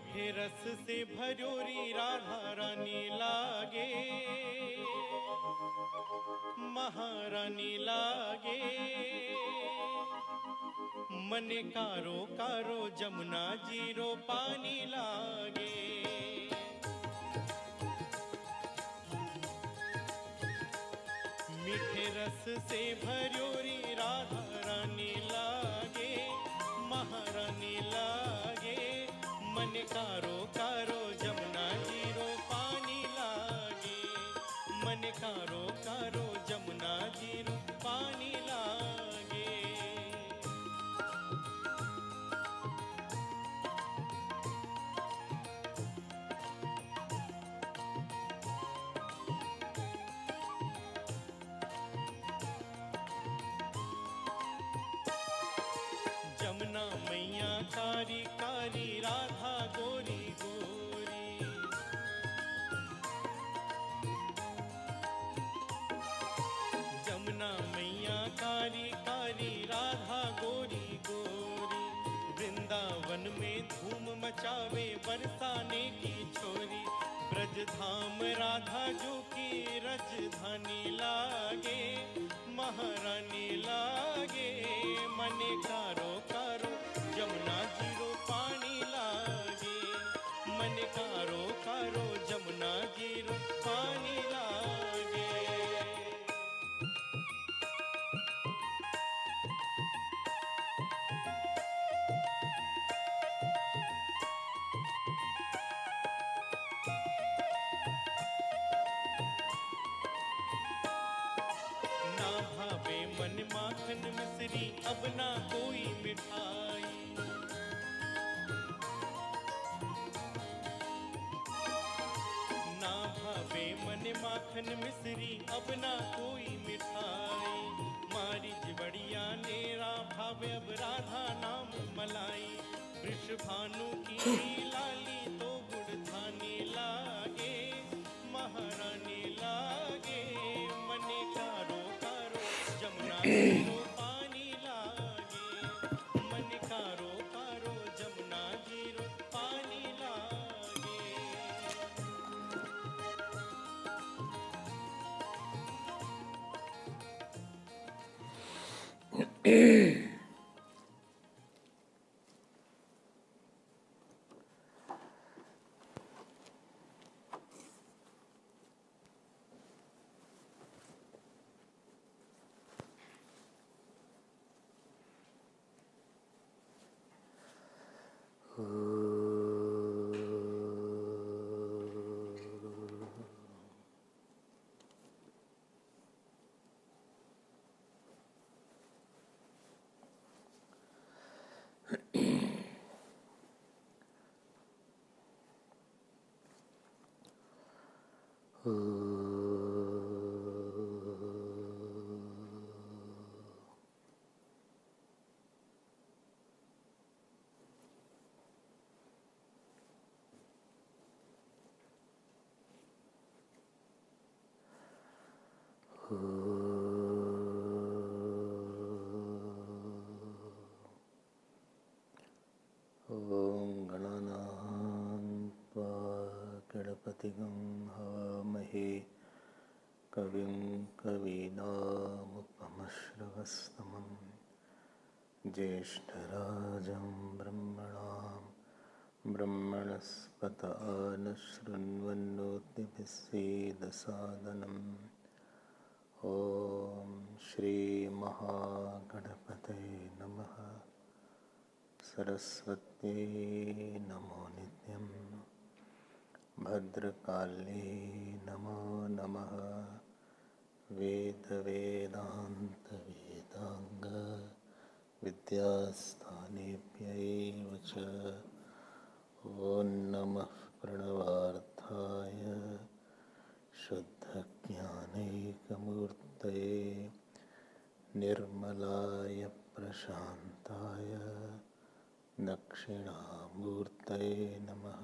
मीठे रस से भरोरी राधा रानी लागे, महारानी लागे। मन कारो कारो जमुना जीरो पानी लागे। मीठे रस से भरोरी राधा रानी लागे, महारानी लागे। मन कारो कारो जमुना जीरो पानी लागे। मन कारो कारो जमुना जीरो पानी लागे। जमुना मैया कारी कारी राधा गोरी गोरी। जमुना मैया कारी कारी राधा गोरी गोरी। वृंदावन में धूम मचावे बरसाने की छोरी। ब्रज धाम राधा जो की रजधानी लागे, महारानी लागे। मने कारो कारो जमुना जीरो पानी लागे। मन कारो कारो जमुना जीरो पानी लागे। ना भावे मन माखन मिश्री अब ना कोई मिठाई। ना भावे मन माखन मिश्री अब ना कोई मिठाई। मारी जिबड़िया नेरा भावे अब राधा नाम मलाई। वृषभानु की लाली तो गुड़धानी लागे, महारानी लागे। मने कारो कारो जमुना जीरो पानी लागे। मन कारो कारो जमुना जीरो पानी लागे। ॐ गणानां त्वा गणपतिगं हवामहे कविं कवीनामुपमश्रवस्तमं ज्येष्ठराजं ब्रह्मणां ब्रह्मणस्पत आनशृण्वन्नोतिभिस्सीदसादनम् ॐ श्रीमहागणपतये नमः। सरस्वत्यै नमो नित्यं। भद्रकाल्ये नमो नमः। वेदवेदान्तवेदाङ्ग विद्यास्थानेभ्यैव च ॐ नमः प्रणवार्थाय शुद्धज्ञानैकमूर्तये निर्मलाय प्रशान्ताय दक्षिणामूर्तये नमः।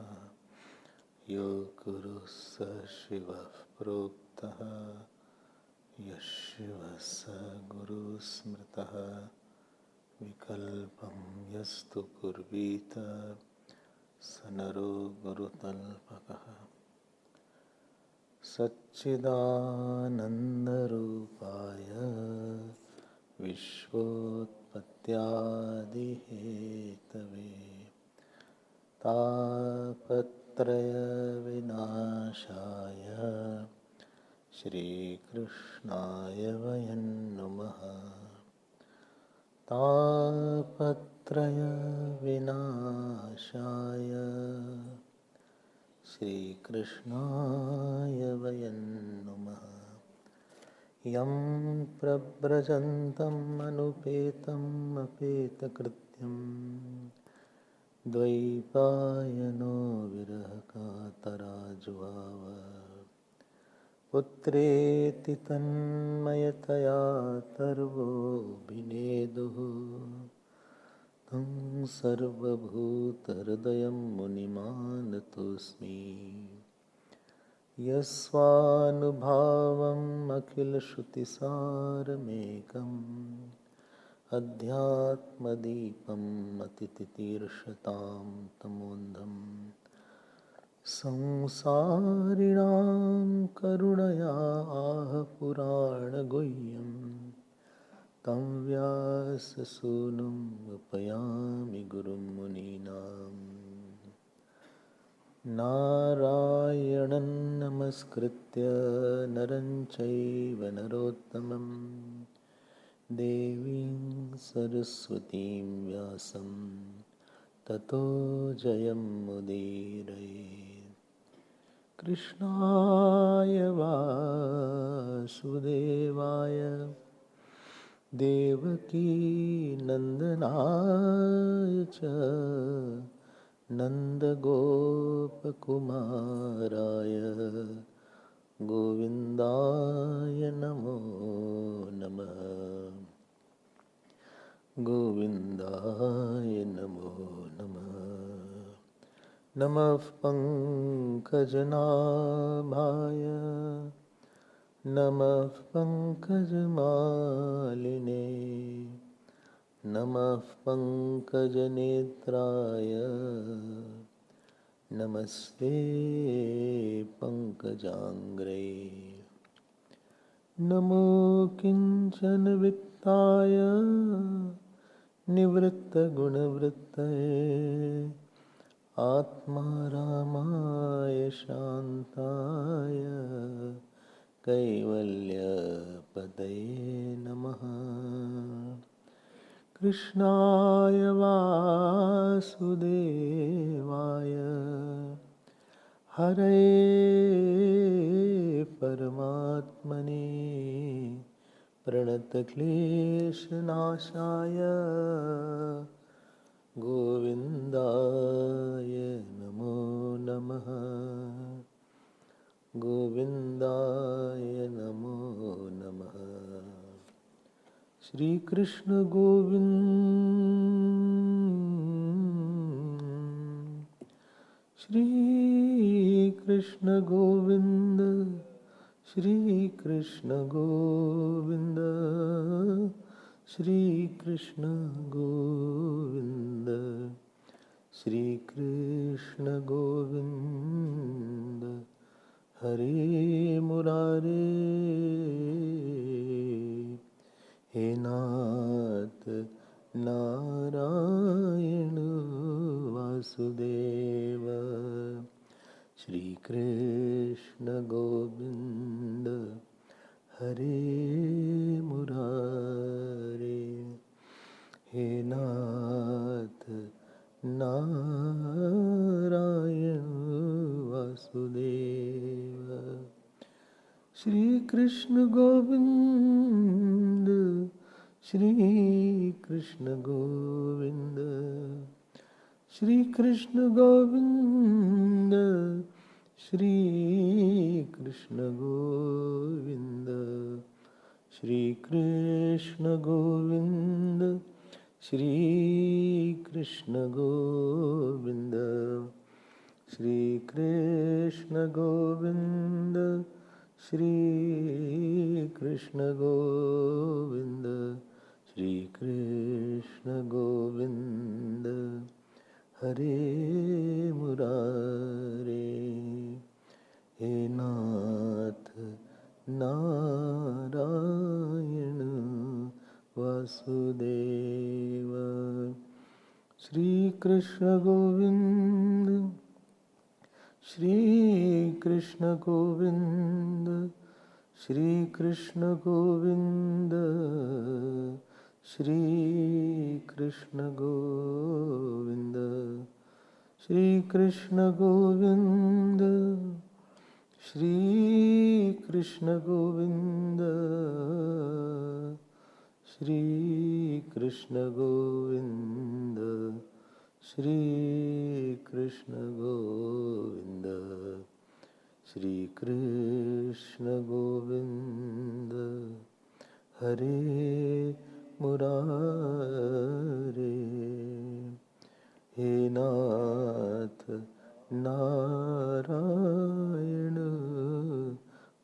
यो गुरुः स शिवः प्रोक्तः यः शिवः स गुरुः स्मृतः। विकल्पं यस्तु कुर्वीत सनरो गुरुतल्पकः सच्चिदानन्दरूपाय विश्वोत्पत्त्यादिहेतवे तापत्रयविनाशाय श्रीकृष्णाय वयं नुमः। तापत्रयविनाशाय श्रीकृष्णाय वयं नुमः। यं प्रव्रजन्तम् अनुपेतम् अपेतकृत्यम् द्वैपायनो विरहकातराजुहाव पुत्रेति तन्मयतया तर्वोऽभिनेदुः तं सर्वभूतहृदयं मुनिमानतोऽस्मि। यस्वानुभावम् अखिलश्रुतिसारमेकम् अध्यात्मदीपम् अतितितीर्षतां तमोन्धम् संसारिणां करुणया आह पुराणगुह्यम् तं व्याससूनुम् उपयामि गुरुं मुनीनाम्। नारायणं नमस्कृत्य नरं चैव नरोत्तमं देवीं सरस्वतीं व्यासं ततो जयमुदीरयेत्। कृष्णाय वासुदेवाय देवकी नन्दनाय च नन्दगोपकुमाराय गोविन्दाय नमो नमः। गोविन्दाय नमो नमः। नमः पङ्कजनाभाय नमः पङ्कजमालिने नमः पङ्कजनेत्राय नमस्ते पङ्कजाङ्ग्रे। नमो किञ्चन वित्ताय निवृत्तगुणवृत्तये आत्मारामाय शान्ताय कैवल्यपतये नमः। कृष्णाय वासुदेवाय हरे परमात्मने प्रणतक्लेशनाशाय गोविन्दाय नमो नमः। गोविन्दाय नमो नमः। श्री कृष्ण गोविंद श्री कृष्ण गोविंद श्री कृष्ण गोविंद श्री कृष्ण गोविंद श्री कृष्ण गोविंद हरे मुरारे। हे नाथ नारायण वासुदेव श्री कृष्ण गोविंद हरे मुरारे। हे नाथ नारायण वासुदेव श्री कृष्ण गोविंद श्री कृष्ण गोविंद श्री कृष्ण गोविंद श्री कृष्ण गोविंद श्री कृष्ण गोविंद श्री कृष्ण गोविंद श्री कृष्ण गोविंद श्री कृष्ण गोविंद श्री कृष्ण गोविंद हरे Vasudeva. Shri Krishna Govinda, Shri Krishna Govinda, Shri Krishna Govinda, Shri Krishna Govinda, Shri Krishna Govinda, Shri Krishna Govinda, Shri Krishna Govinda, Shri Krishna Govinda, Shri Krishna Govinda, Hare Murare, He Nath Narayana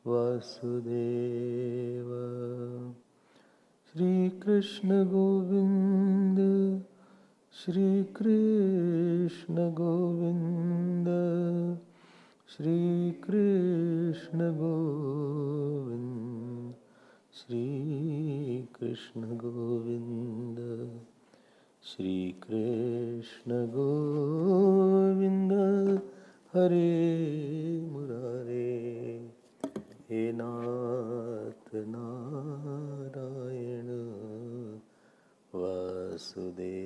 Vasudeva. Shri Krishna Govinda, Shri Krishna Govinda, Shri Krishna Govinda, Shri Krishna Govinda, Shri Krishna Govinda, Hare Murare, He Nath Narayana Vasudeva.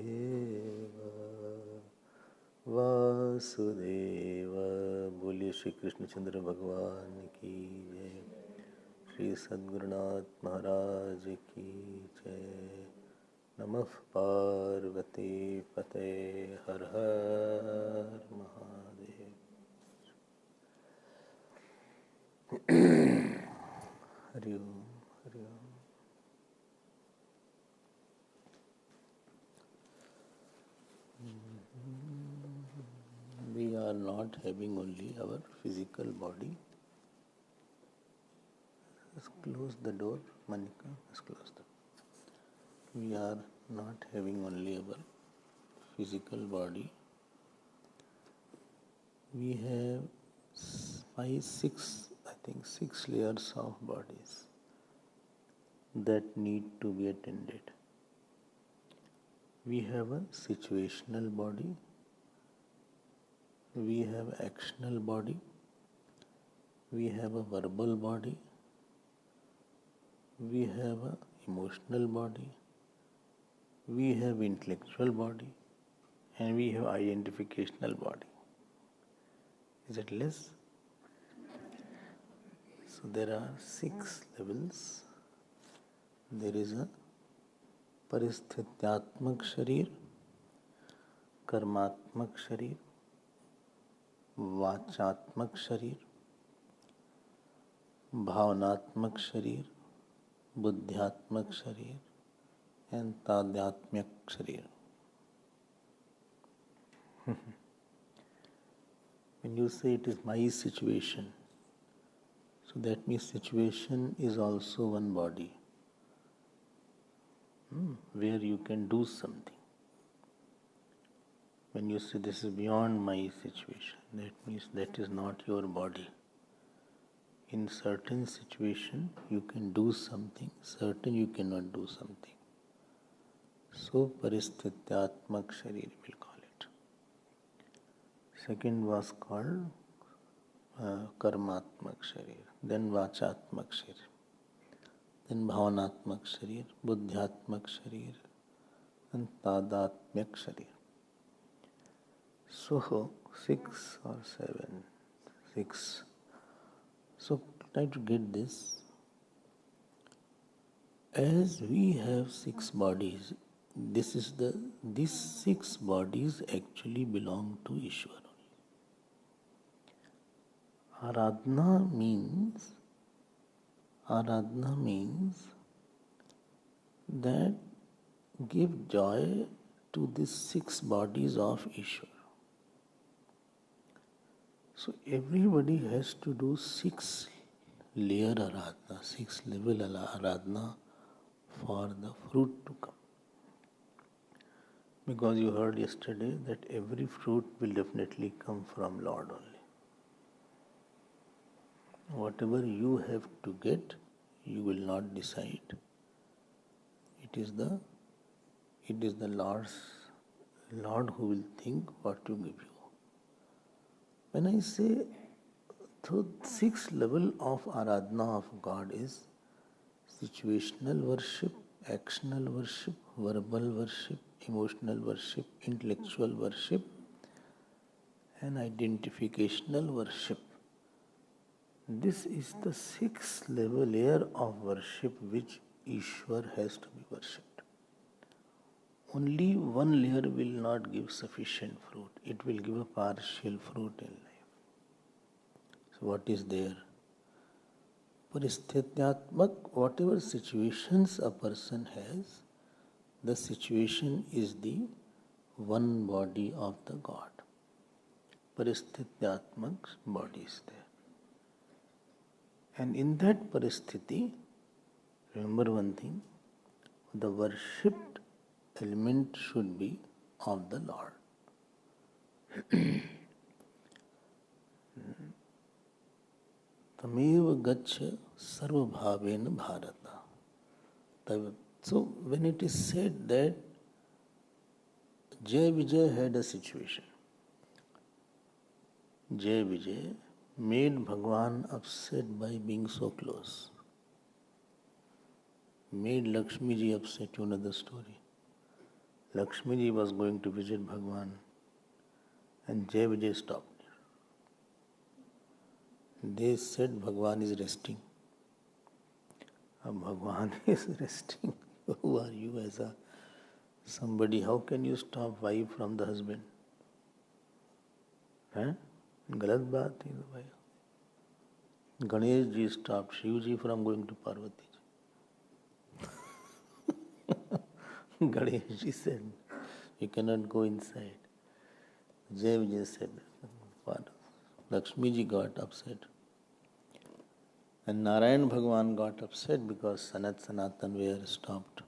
Vasudeva. बोलिए श्री कृष्णचंद्र भगवान की जय, श्री सद्गुरुनाथ महाराज की जय। नमः पार्वती पते, हर हर महादेव। हरि ओम, हरि ओम। We are not having only our physical body. Let's close the door, Manika. Let's close the door. We are not having only our physical body. We have six layers of bodies that need to be attended. We have a situational body. We have actional body. We have a verbal body. We have a emotional body. We have intellectual body. And we have identificational body. Is it less? So there are 6 levels. There is a परिस्थित्यात्मक शरीर, कर्मात्मक शरीर, वाचात्मक शरीर, भावनात्मक शरीर, बुद्ध्यात्मक शरीर and तादात्म्यक शरीर. When you say it is my situation, so that means situation is also one body. Where you can do something. When you say this is beyond my situation, that means that is not your body. In certain situation you can do something, certain you cannot do something. So Paristhityaatmak Sharir we'll call it. Second was called Karmatmak Sharir, then Vachatmak Sharir. Then Bhavanatmak Sharir, Buddhyatmak Sharir, and Tadatmyak Sharir. So 6 or 7, 6. So try to get this. As we have 6 bodies, these 6 bodies actually belong to Ishwar. Aradhana means that give joy to these 6 bodies of Ishwar. So everybody has to do 6 layer aradhana, 6 level aradhana for the fruit to come. Because you heard yesterday that every fruit will definitely come from Lord only. Whatever you have to get, you will not decide. It it is the Lord who will think what to give you. When I say the sixth level of Aradhana of God is situational worship, actional worship, verbal worship, emotional worship, intellectual worship, and identificational worship. This is the sixth level layer of worship which Ishwar has to be worshipped. Only one layer will not give sufficient fruit. It will give a partial fruit in life. So what is there? Paristhityaatmak, whatever situations a person has, the situation is the one body of the God. Paristhityaatmak body is there. And in that paristhiti, remember one thing, the worshipped element should be of the Lord. Tamev gaccha sarvabhavena bharata. So when it is said that Jai Vijay had a situation, Jai Vijay made Bhagwan upset by being so close. Made Lakshmi ji upset, you know the story. Lakshmi ji was going to visit Bhagwan and Jai Vijay stopped. They said Bhagwan is resting. Bhagwan is resting. Who are you as a somebody? How can you stop wife from the husband? गलत बात है भाई. Ganesh ji stopped Shiv ji from going to Parvati ji. Ganesh ji said, you cannot go inside. Jai Vijay said, Lakshmi ji got upset. And Narayan Bhagwan got upset because Sanatan were stopped.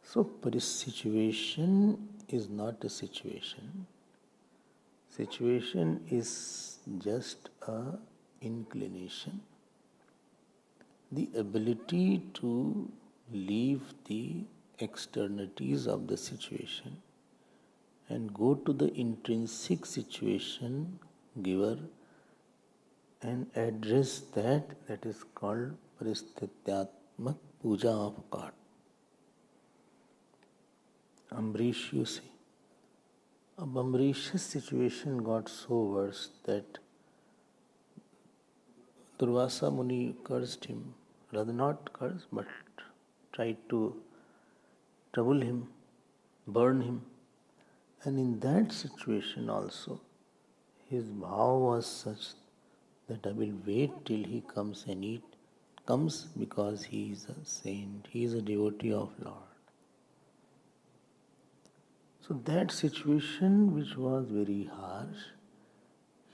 So, situation is not a situation. Situation is just a inclination. The ability to leave the externalities of the situation and go to the intrinsic situation giver and address that is called Paristhityaatmak Puja of God. Amrish, you see. Amrish's situation got so worse that Durvasa Muni cursed him, rather not cursed, but tried to trouble him, burn him. And in that situation also, his bhav was such that I will wait till he comes and eat. Comes because he is a saint, he is a devotee of Lord. So that situation, which was very harsh,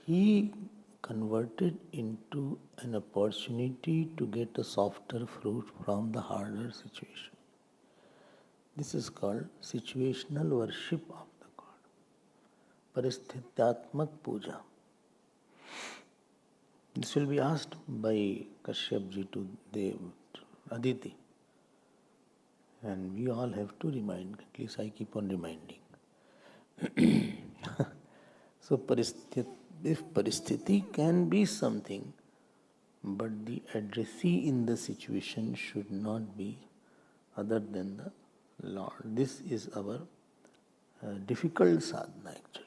he converted into an opportunity to get a softer fruit from the harder situation. This is called situational worship of the God. Paristhityaatmak Puja. This will be asked by Kashyap ji to Aditi. And we all have to remind, at least I keep on reminding. So if paristhiti can be something, but the addressee in the situation should not be other than the Lord. This is our difficult sadhana actually.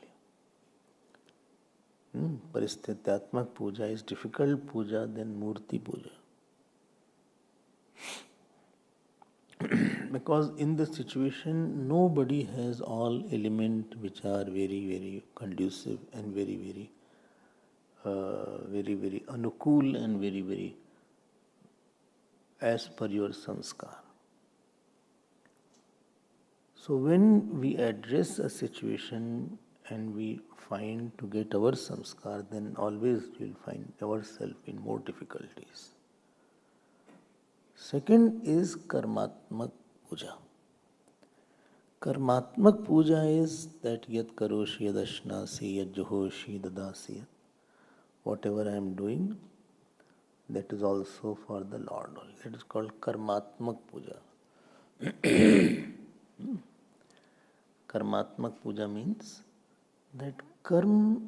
Paristhityaatmak puja is difficult puja than murti puja. Because in the situation, nobody has all elements which are very, very conducive and very, very anukul and very as per your sanskar. So when we address a situation and we find to get our samskar, then always we will find ourselves in more difficulties. Second is karmatmak puja. Karmatmak puja is that yat karoshi yad ashnasi yad johoshi dadasi. Whatever I am doing, that is also for the Lord. That is called karmatmak puja. Karmatmak puja means that karma,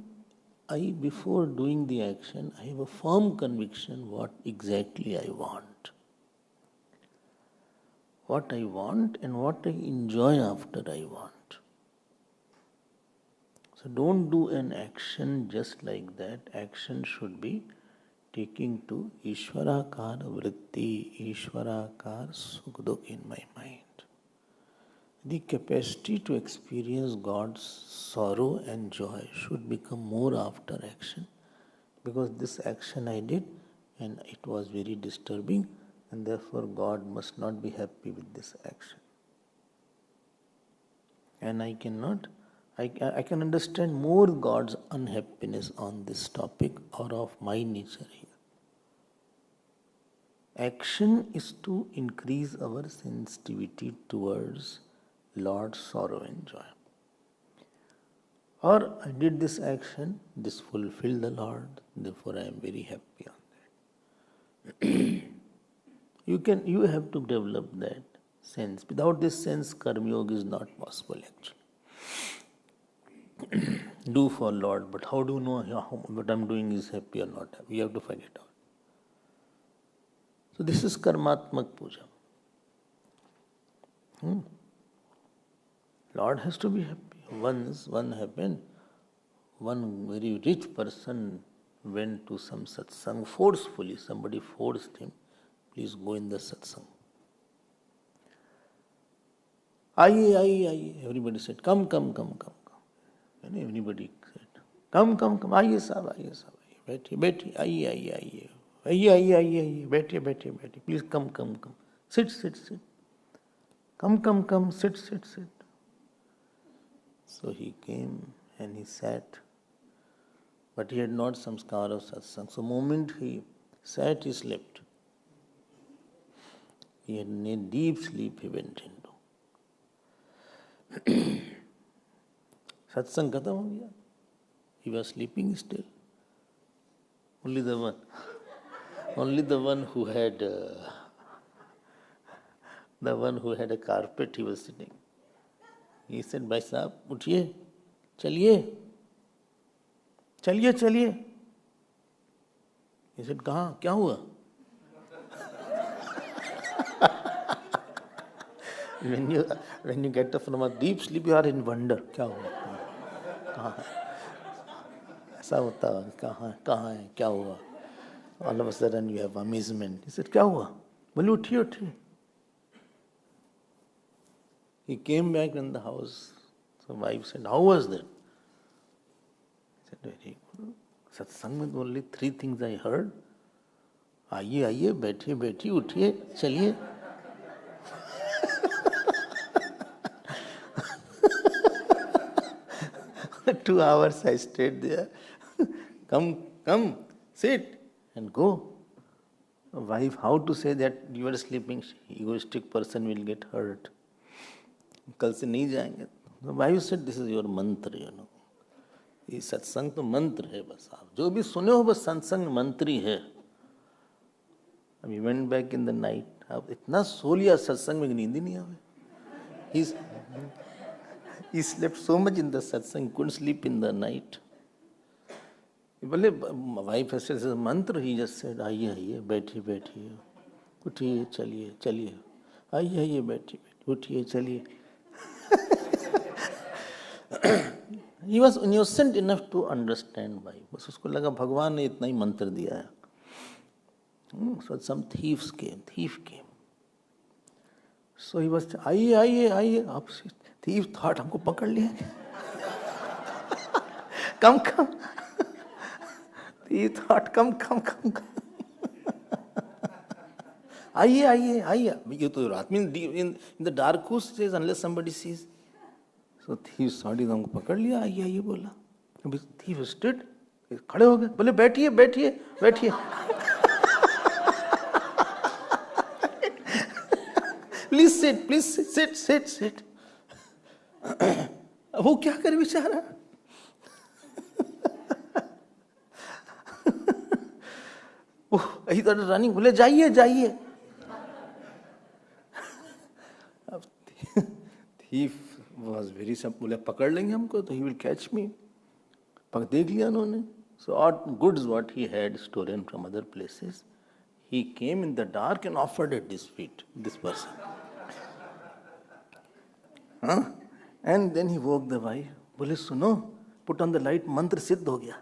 before doing the action, I have a firm conviction what exactly I want. What I want and what I enjoy after I want. So don't do an action just like that. Action should be taking to Ishvarakar vritti, Ishvarakar sukh-dukh in my mind. The capacity to experience God's sorrow and joy should become more after action, because this action I did and it was very disturbing, and therefore God must not be happy with this action. And I can understand more God's unhappiness on this topic or of my nature here. Action is to increase our sensitivity towards Lord's sorrow and joy. Or I did this action, this fulfilled the Lord, therefore I am very happy on that. You have to develop that sense. Without this sense, Karma Yoga is not possible actually. Do for Lord, but how do you know what I'm doing is happy or not happy? We have to find it out. So this is Karmatmak Puja. Lord has to be happy. Once one happened, one very rich person went to some satsang forcefully. Somebody forced him, please go in the satsang. Aiye. Everybody said, come. And everybody said, come. Aiye sahab. Beti. Aiye. Beti. Please come. Sit. Come. Sit. So he came and he sat. But he had not samskar of satsang. So the moment he sat, he slept. He had a deep sleep he went into. Satsang khatam ho gaya. He was sleeping still. Only the one who had a carpet, he was sitting. He said, Bhai Sahab, uthiye, chaliye. He said, kahan, kya hua? When you get up from a deep sleep, you are in wonder. Kya hua? Kahan hai? Aisa hota hai, kahan hai, kya hua? All of a sudden you have amazement. He said, kya hua? Bole, uthiye. He came back in the house. So wife said, how was that? He said, very good. Satsang with only 3 things I heard. Aiye, beti, uthiye, chaliye. For 2 hours I stayed there. Come, sit and go. Wife, how to say that you are sleeping? Egoistic person will get hurt. कल से नहीं जाएंगे. The wife said, this is your mantra, ये सत्संग तो मंत्र है बस. आप जो भी सुने हो बस सत्संग मंत्री है. We went back in the night. अब इतना सो लिया सत्संग में नींद ही नहीं आवे. He slept so much in the satsang, couldn't sleep in the night. My wife said, this is a mantra. He just said, आइए, बैठिए, उठिए, चलिए. आइए, बैठिए, उठिए, चलिए. He was innocent enough to understand why. बस उसको लगा भगवान ने इतना ही मंत्र दिया है. So some thief came. So he was, आइए. Thief thought हमको पकड़ लिया. Come. Thief thought, come. आइए. ये तो रात में in the dark who says unless somebody sees. So thief thought हमको पकड़ लिया. आइए बोला. Thief stood. खड़े हो गए. बोले बैठिए. Please sit. वो क्या करे बेचारा? He started running. बोले जाइए. अब thief was very बोले पकड़ लेंगे हमको तो he will catch me. देख लिया उन्होंने. So what goods what he had stolen from other places, he came in the dark and offered at this feet, this person. Huh? And then he woke the wife. बोले सुनो, put on the light, मंत्र सिद्ध हो गया.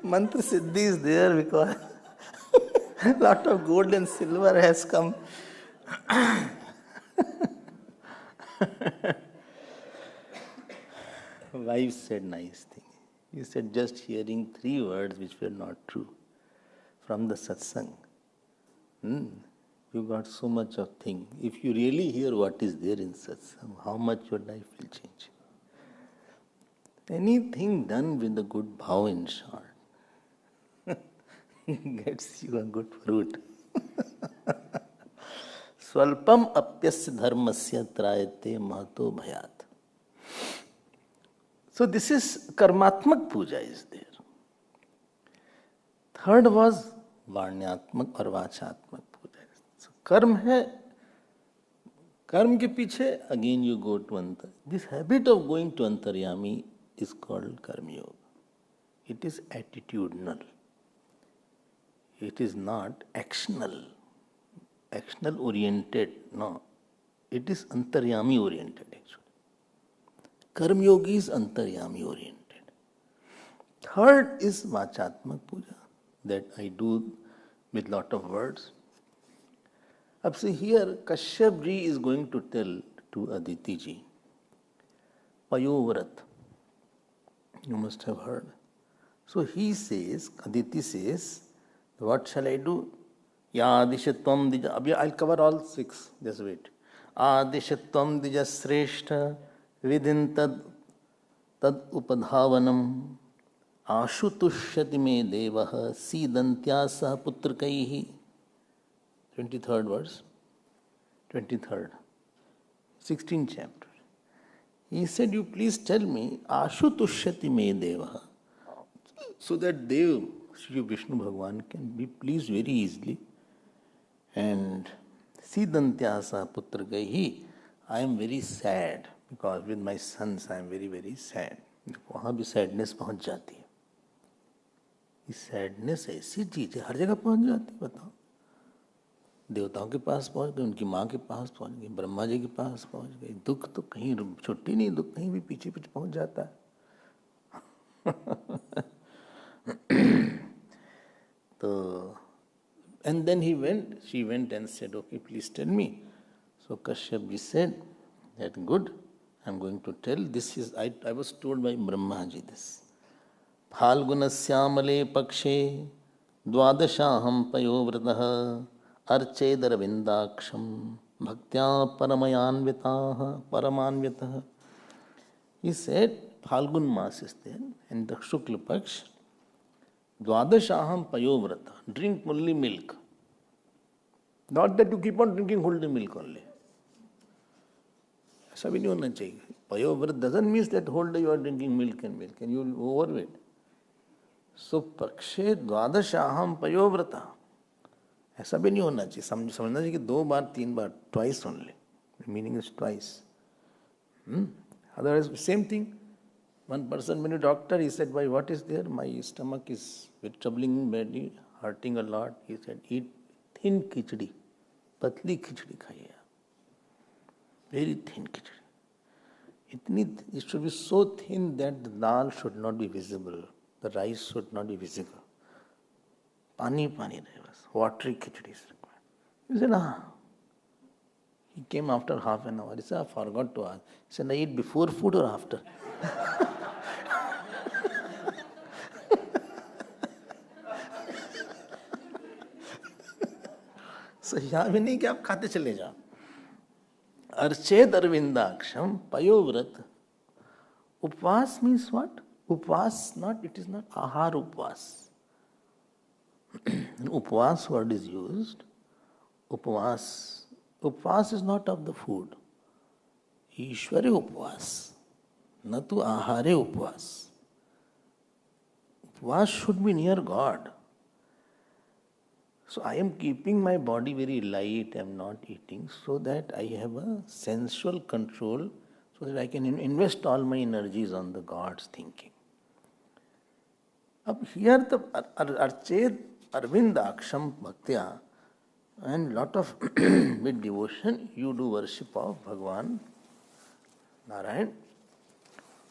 Mantra Siddhi is there because lot of gold and silver has come. Wife said nice thing. He said just hearing 3 words which were not true from the satsang. You got so much of thing. If you really hear what is there in satsang, how much your life will change. Anything done with a good bhav in short gets you a good fruit. Swalpam apyasya dharmasya trayate mahato bhayat. So this is karmatmak puja is there. Third was varnyatmak or vachatmak puja. So karma hai. Karma ke piche again you go to antar. This habit of going to antaryami is called karma yoga. It is attitudinal. It is not actional oriented. No, it is antaryami oriented actually. Karma yoga is antaryami oriented. Third is vachatmak puja, that I do with lot of words. Ab see here, Kashyap ji is going to tell to Aditi ji, Payovrat. You must have heard. So he says, Aditi says, what shall I do? Yadishatvam dija. I'll cover all 6. Just wait. Adishatvam dija sreshta vidin tad upadhavanam ashutushyati me devaha sidantyasa putrakaihi. 23rd verse. 23rd. 16th chapter. He said, you please tell me, ashutushyati me devaha. So that Dev, Shri Vishnu Bhagavan, can be pleased very easily. And Sidantyasa Putragaihi, I am very sad because with my sons I am very, very sad. वहाँ भी sadness पहुँच जाती है. ये sadness ऐसी चीज़ है, हर जगह पहुँच जाती है. बताओ, देवताओं के पास पहुँच गए, उनकी माँ के पास पहुँच गई, ब्रह्मा जी के पास पहुँच गई. दुख तो कहीं छुट्टी नहीं, दुख कहीं भी पीछे पीछे पहुँच जाता है. So, and then she went and said, okay, please tell me. So Kashyap ji said, that good, I'm going to tell. This is, I was told by Brahma ji this. Phalgunasyamale pakshe dvadashaham payovratah archedara vindaksham bhaktya paramanvyatah. He said, Phalgun Mas is there, and the Shukla Paksh, Dwadashaham Payovrata, drink only milk. Not that you keep on drinking whole day milk only. ऐसा भी नहीं होना चाहिए. Payovrata doesn't mean that whole day you are drinking milk and you will overweight. So Pakshe Dwadashaham Payovrata. ऐसा भी नहीं होना चाहिए. समझना चाहिए कि 2 बार 3 बार, twice only. The meaning is twice. Otherwise, same thing. One person went to doctor, he said, why, what is there? My stomach is troubling me, hurting a lot. He said, eat thin khichdi. Patli khichdi khaiye. Very thin khichdi. It should be so thin that the dal should not be visible. The rice should not be visible. Pani rahe bas. Watery khichdi is required. He said, He came after half an hour. He said, I forgot to ask. He said, I eat before food or after? So यहाँ भी नहीं कि आप खाते चले जाओ. Arched Arvindaksham Payovrat. Upvas means what? Upvas, it is not ahar upvas. Upvas word is used. Upvas is not of the food. Ishwari upvas. Not to ahare upvas. Upvas should be near God. So I am keeping my body very light, I am not eating, so that I have a sensual control, so that I can invest all my energies on the God's thinking. Up here the Archet Arvindaksham Bhaktya, and lot of with devotion you do worship of Bhagavan Narayan.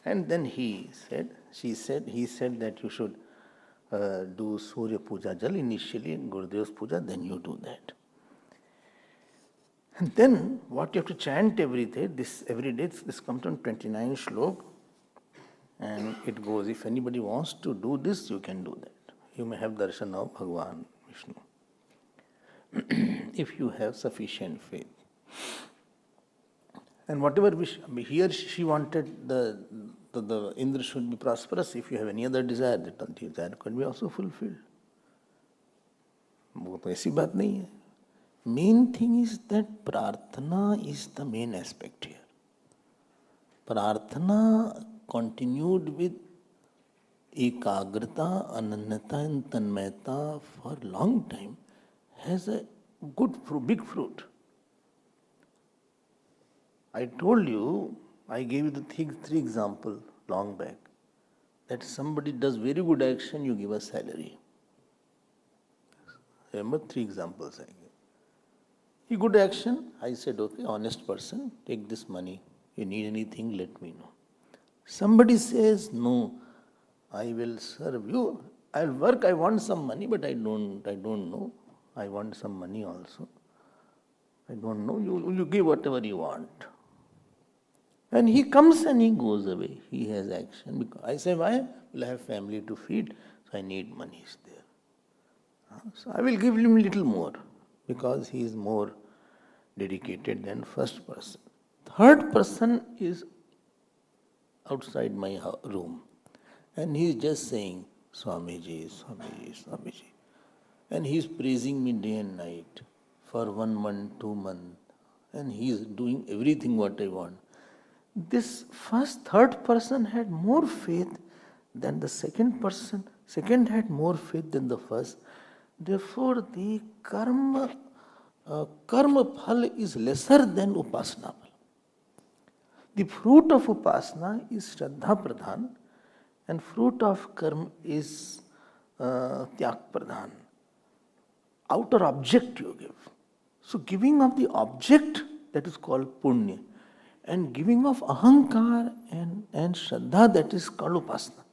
And then he said that you should do Surya Puja Jal initially, Gurudev's Puja, then you do that. And then what you have to chant every day, this comes on 29 shlok, and it goes, if anybody wants to do this, you can do that. You may have darshan of Bhagavan Vishnu, if you have sufficient faith. And whatever wish, here she wanted the Indra should be prosperous. If you have any other desire, that desire could be also fulfilled. वो तो ऐसी बात नहीं है. Main thing is that prarthana is the main aspect here. Prarthana continued with ekagrata, ananyata and tanmayata for a long time has a good big fruit. I told you, I gave you the three examples long back, that somebody does very good action, you give a salary. Remember 3 examples I gave. He good action, I said, okay, honest person, take this money. You need anything, let me know. Somebody says, no, I will serve you. I'll work, I want some money, but I don't know. I want some money also. I don't know, you give whatever you want. And he comes and he goes away. He has action. Because I say, why? Well, I have family to feed, so I need money there. So I will give him little more, because he is more dedicated than first person. Third person is outside my room, and he is just saying, Swamiji, Swamiji, Swamiji. And he is praising me day and night for 1 month, 2 months, and he is doing everything what I want. This third person had more faith than the second person. Second had more faith than the first. Therefore, the karma phal is lesser than upasana phal. The fruit of upasana is shraddha pradhan, and fruit of karma is tyak pradhan. Outer object you give. So giving of the object, that is called punya, and giving of ahankar and shraddha, that is called upasana.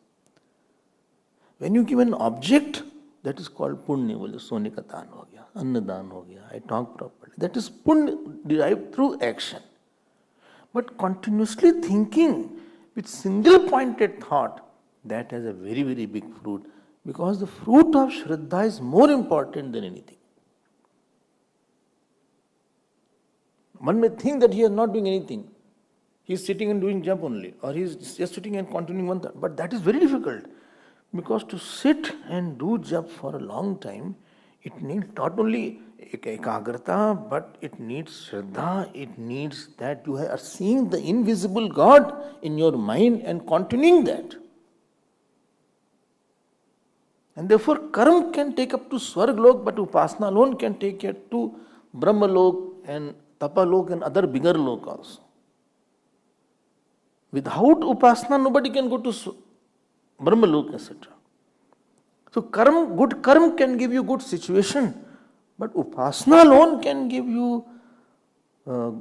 When you give an object, that is called punya. Bole sone ka daan ho gaya, anna daan ho gaya, I talk properly. That is punya derived through action. But continuously thinking with single pointed thought, that has a very, very big fruit, because the fruit of shraddha is more important than anything. One may think that he is not doing anything. He is sitting and doing jump only, or he is just sitting and continuing one thought. But that is very difficult, because to sit and do jap for a long time, it needs not only ekagrata, but it needs shraddha, it needs that you are seeing the invisible God in your mind and continuing that. And therefore, karma can take up to Swargalok, but upasana alone can take you to Brahmalok and Tapalok and other bigger lok also. Without upasana, nobody can go to Brahmalok, etc. So good karma can give you good situation, but upasana alone can give you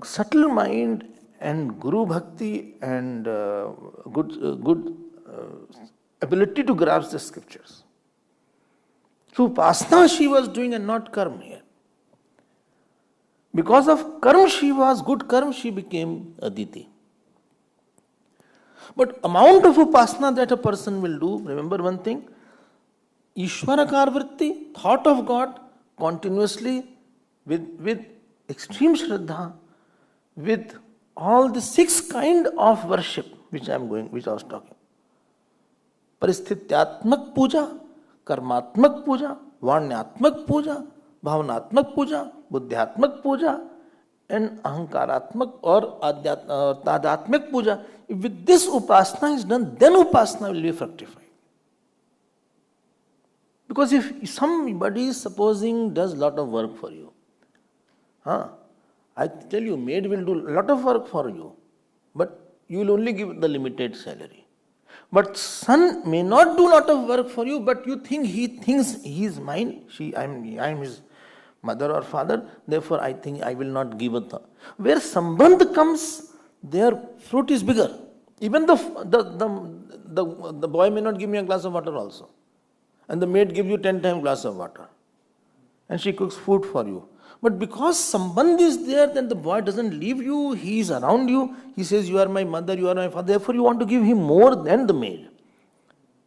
subtle mind and guru bhakti and good ability to grasp the scriptures. So upasana she was doing and not karma here. Because of karma she was, good karma she became Aditi. But amount of upasana that a person will do, remember one thing, Ishwarakar vritti, thought of God continuously with extreme shraddha, with all the 6 kind of worship which I was talking. Paristhityaatmak puja, karmatmak puja, varnyatmak puja, bhavanatmak puja, buddhyatmak puja, and ahankaratmak or tadatmak puja. With this upasana is done, then upasana will be fructified. Because if somebody supposing does lot of work for you, I tell you, maid will do lot of work for you, but you will only give the limited salary. But son may not do lot of work for you, but you think he thinks he is mine, I am his mother or father, therefore I think I will not give a thought. Where sambandh comes, their fruit is bigger. Even the boy may not give me a glass of water also. And the maid gives you 10 times glass of water. And she cooks food for you. But because sambandh is there, then the boy doesn't leave you, he is around you. He says, you are my mother, you are my father. Therefore, you want to give him more than the maid.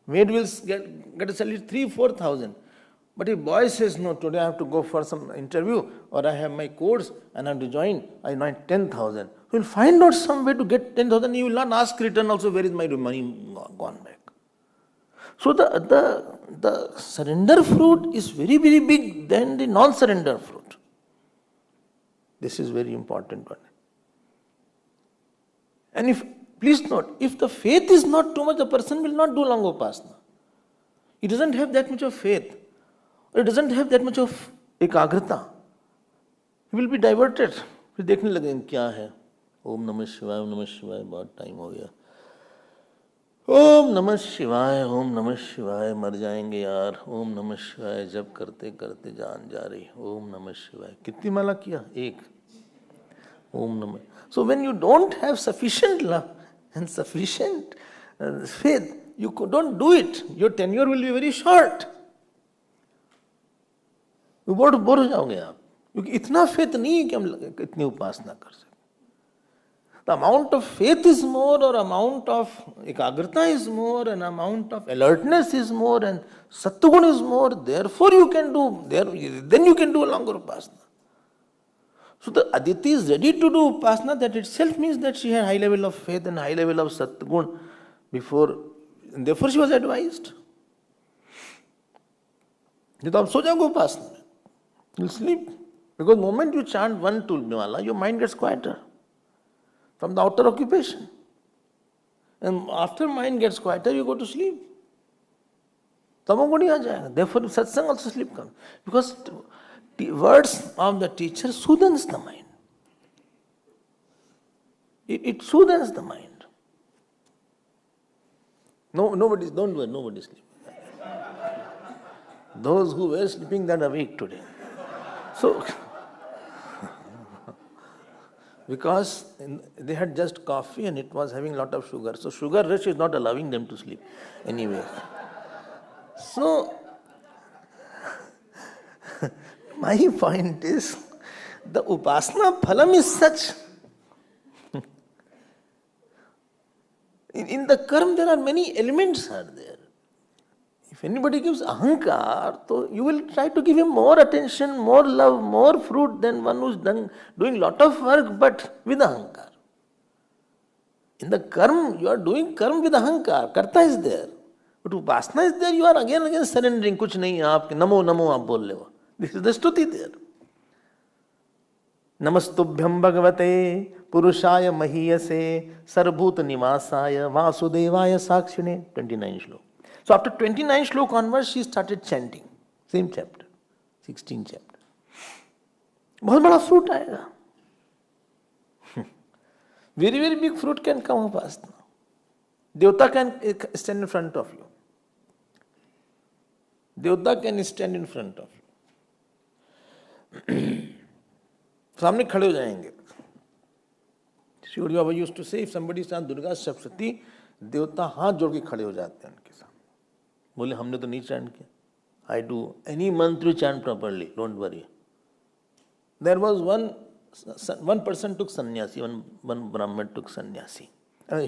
Maid will get a salary 3,000-4,000. But if boy says, no, today I have to go for some interview, or I have my course and I have to join, I need 10,000. You will find out some way to get 10,000. You will not ask return also, where is my money gone back. So the surrender fruit is very, very big than the non-surrender fruit. This is very important one. And please note, if the faith is not too much, the person will not do long upasana. He doesn't have that much of faith. Or he doesn't have that much of ekagrata. He will be diverted. फिर देखने लगेंगे क्या है. ओम नमः शिवाय, ओम नमः शिवाय, बहुत टाइम हो गया. ओम नमः शिवाय, मर जाएंगे यार. ओम नमः शिवाय, जब करते करते जान जा रही. ओम नमः शिवाय. कितनी माला किया? एक. ओम नमः. So when you don't have sufficient love and sufficient faith, you don't do it. Your tenure will be very short. You bore हो जाओगे आप, क्योंकि इतना faith नहीं है कि हम इतनी उपासना कर सकें. The amount of faith is more, or amount of ekagrata is more, and amount of alertness is more, and sattvagun is more. Therefore, you can do then you can do a longer upasana. So the Aditi is ready to do upasana. That itself means that she had high level of faith and high level of sattvagun before, and therefore she was advised. You तो आप सो जाओगे उपासना में. You'll sleep, because the moment you chant one tulmala, your mind gets quieter from the outer occupation. And after mind gets quieter, you go to sleep. Tamoguni aa jayega. Therefore, satsang also sleep comes. Because the words of the teacher soothes the mind. It soothes the mind. No, nobody's sleeping. Those who were sleeping, they are awake today. So, because they had just coffee and it was having a lot of sugar. So sugar rush is not allowing them to sleep anyway. So, my point is, the upasana phalam is such. In the karma, there are many elements are there. If anybody gives ahankar, so you will try to give him more attention, more love, more fruit than one who's doing lot of work but with ahankar. In the karma, you are doing karma with ahankar. Karta is there. But upasana is there, you are again surrendering. Kuch nahi aap, namo aap bol le ho. This is the stuti there. Namastubhyam Bhagavate Purushaya Mahiyase Sarvbhut Nivasaya Vasudevaya Sakshine. 29 shlok. So after 29 shlok onwards, she started chanting. Same chapter. 16 chapter. बहुत बड़ा fruit आएगा. Very, very big fruit can come upasana. Devata can stand in front of you. Devata can stand in front of you. सामने खड़े हो जाएंगे. Shri Baba used to say, if somebody stands Durga Sapsati, देवता हाथ जोड़ के खड़े हो जाते हैं उनके सामने. बोले हमने तो नहीं chant किया. I do any mantra you chant properly, don't worry. There was one person took sannyasi, one Brahman took sannyasi.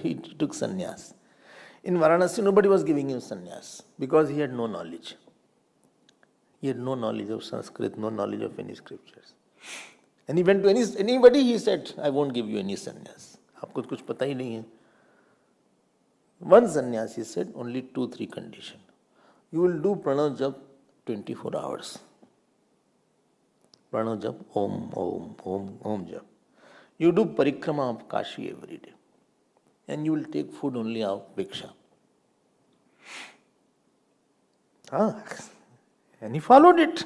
He took sannyas. In Varanasi, nobody was giving him sannyas because he had no knowledge. He had no knowledge of Sanskrit, no knowledge of any scriptures. And he went to anybody, he said, I won't give you any sannyas. आपको कुछ पता ही नहीं है. One sannyasi said, only 2-3 conditions. You will do pranav jap 24 hours. Pranav jap, om, om, om, om jap. You do parikrama of Kashi every day. And you will take food only of Bhiksha. And he followed it.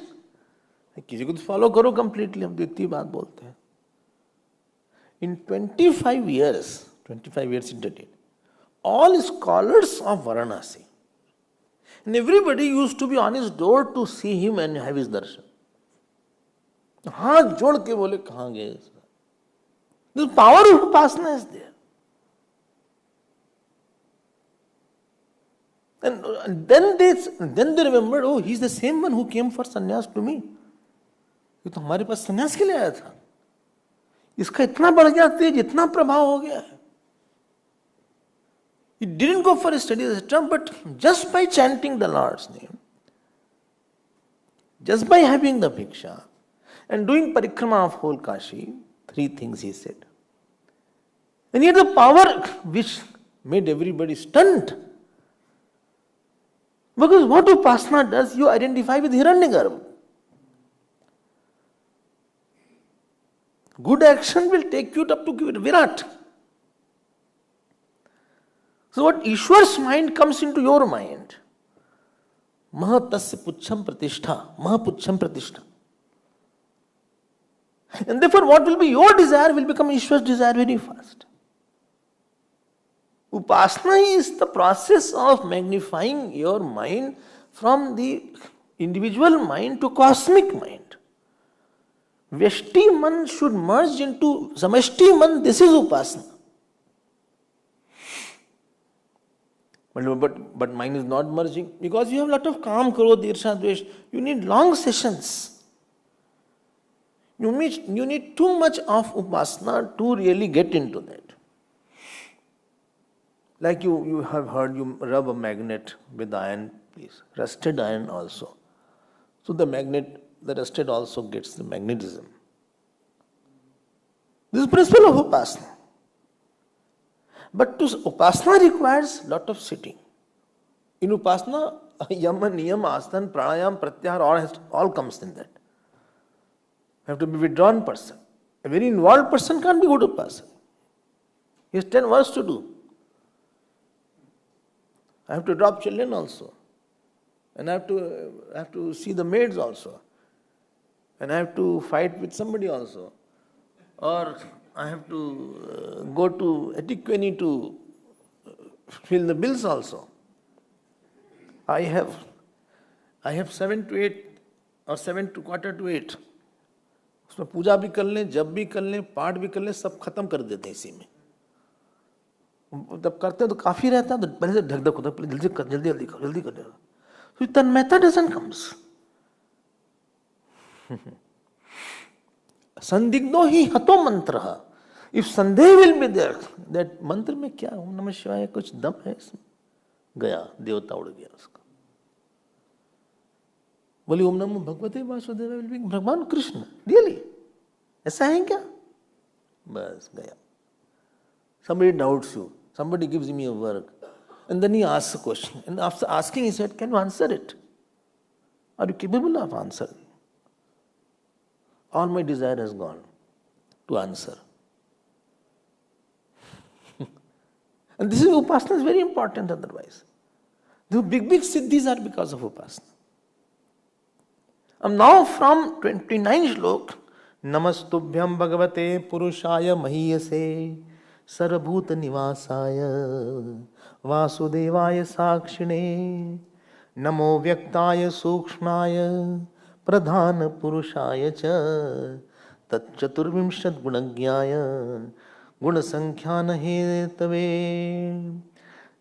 किसी को तो follow करो completely, हम तो इतनी बात बोलते हैं. In 25 years it did, all scholars of Varanasi, and everybody used to be on his door to see him and have his darshan. हाथ जोड़ के बोले कहाँ गए? The power of upasana is there. And then they remembered, oh, he's the same one who came for sannyas to me. ये तो हमारे पास संन्यास के लिए आया था. इसका इतना बढ़ गया तेज, इतना प्रभाव हो गया है. He didn't go for studies, etc., but just by chanting the Lord's name, just by having the bhiksha and doing parikrama of whole Kashi, 3 things he said. And yet the power which made everybody stunned. Because what upasana does, you identify with Hiranyagarbha. Good action will take you up to Virat. So what Ishwar's mind comes into your mind, Mahatasya Puchham Pratishtha, Mahapuchham Pratishtha. And therefore what will be your desire will become Ishwar's desire very fast. Upasana is the process of magnifying your mind from the individual mind to cosmic mind. Vyashti man should merge into Samashti man, this is upasana. But mind is not merging because you have a lot of Kam, Krodh, Irsha, Dvesh. You need long sessions. You need too much of upasana to really get into that. Like you have heard, you rub a magnet with iron, please, rusted iron also. So the rusted also gets the magnetism. This is the principle of upasana. But upasana requires lot of sitting. In upasana, yama, niyam, asana, pranayam, pratyahara, all comes in that. You have to be withdrawn person. A very involved person can't be good upasana. He has 10 works to do. I have to drop children also. And I have to see the maids also. And I have to fight with somebody also. Or I have to go to Etiquette to fill the bills also. I have 7 to 8 or 7 to quarter to 8. उसमें पूजा भी कर लें, जप भी कर लें, पाठ भी कर लें, सब खत्म कर देते हैं इसी में. जब करते हैं तो काफी रहता है, तो पहले से ढक होता है, जल्दी कर. So tanmata doesn't comes. Sandigno hi hato mantra. If Sandeh will be there, that mantra में क्या ओम नमः शिवाय कुछ दम है इसमें, गया देवता उड़ गया उसका. बोली ओम नमः भगवते वासुदेव will be भगवान कृष्ण. Really? ऐसा है क्या? बस गया. Somebody doubts you. Somebody gives me a work. And then he asks a question. And after asking, he said, can you answer it? Are you capable of answering? All my desire has gone to answer. And this is upasana is very important otherwise. The big siddhis are because of upasana. And now from 29 shlok, Namastubhyam Bhagavate Purushaya Mahiyase Sarabhuta Nivasaya Vasudevaya Sakshine Namo Vyaktaya Sukshmaya Pradhana Purushaya Cha Tat Chaturvimshat Gunagyaya Gunasankhyan Hetave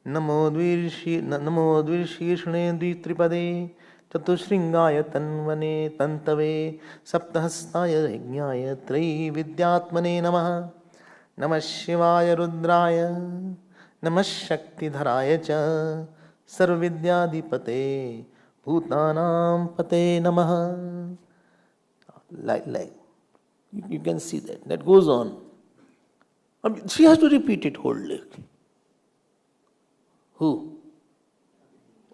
Namo Dvirshishne Dvitripade Chatushringaya Tanvane Tantave Saptahastaya Yajnaya Tri Vidyatmane Namaha Namah Shivaya Rudraya Namah Shakti Dharaya Cha Sarvidyadipate Bhutanam Pate Namaha. Like you can see that goes on. I mean, she has to repeat it whole day. Who?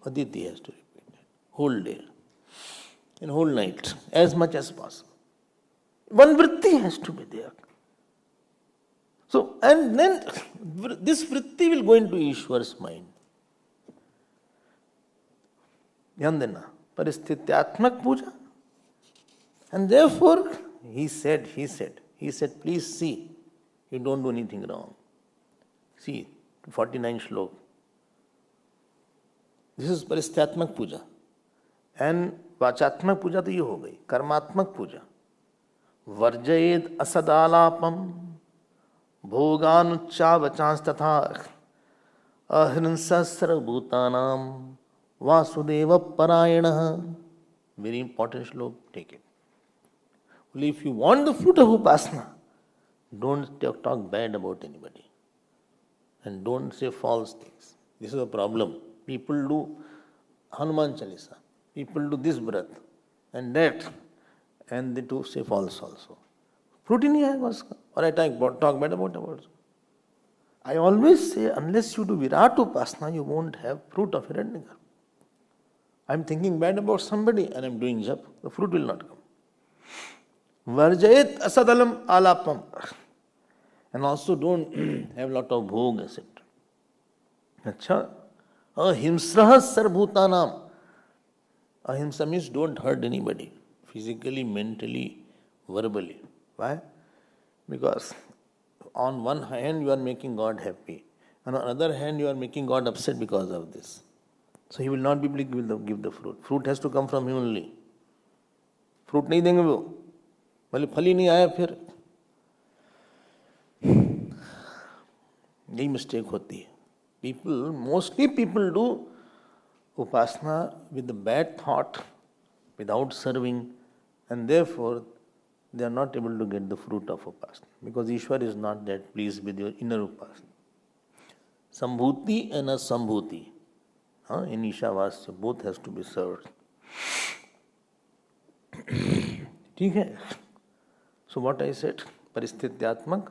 Aditi has to repeat it whole day and whole night as much as possible. One vritti has to be there. So, and then this vritti will go into Ishwar's mind. ध्यान देना, Paristhityaatmak puja. And therefore, he said, please see, you don't do anything wrong. See, 49 shlok. This is Paristhityaatmak puja. And Vachatmak puja to ye ho gayi. Karmatmak puja. Varjayed asadalapam bhoganucha vachans tatha ahrinsasra bhutanam vasudeva parayana. Very important shlok, take it. Only if you want the fruit of upasana, don't talk bad about anybody. And don't say false things. This is a problem. People do Hanuman Chalisa. People do this breath and that. And they do say false also. Fruit in here was, or I talk bad about words. I always say, unless you do Virat Upasana, you won't have fruit of Hiranyaka. I'm thinking bad about somebody and I'm doing jap, the fruit will not come. Varjayet asadalam alapam. And also don't have lot of bhog, etc. Acha. Ahimsraha sarbhutanam. Ahimsa means don't hurt anybody. Physically, mentally, verbally. Why? Because on one hand you are making God happy. And on the other hand you are making God upset because of this. So he will not be able to give the fruit. Fruit has to come from him only. Fruit नहीं देंगे वो. भले फल ही नहीं आया फिर. यही mistake होती है. Mostly people do upasana with the bad thought, without serving, and therefore they are not able to get the fruit of upasana. Because Ishwar is not that pleased with your inner upasana. Sambhuti and asambhuti. In Ishavasya, both has to be served. ठीक है. So what I said, Paristhityaatmak,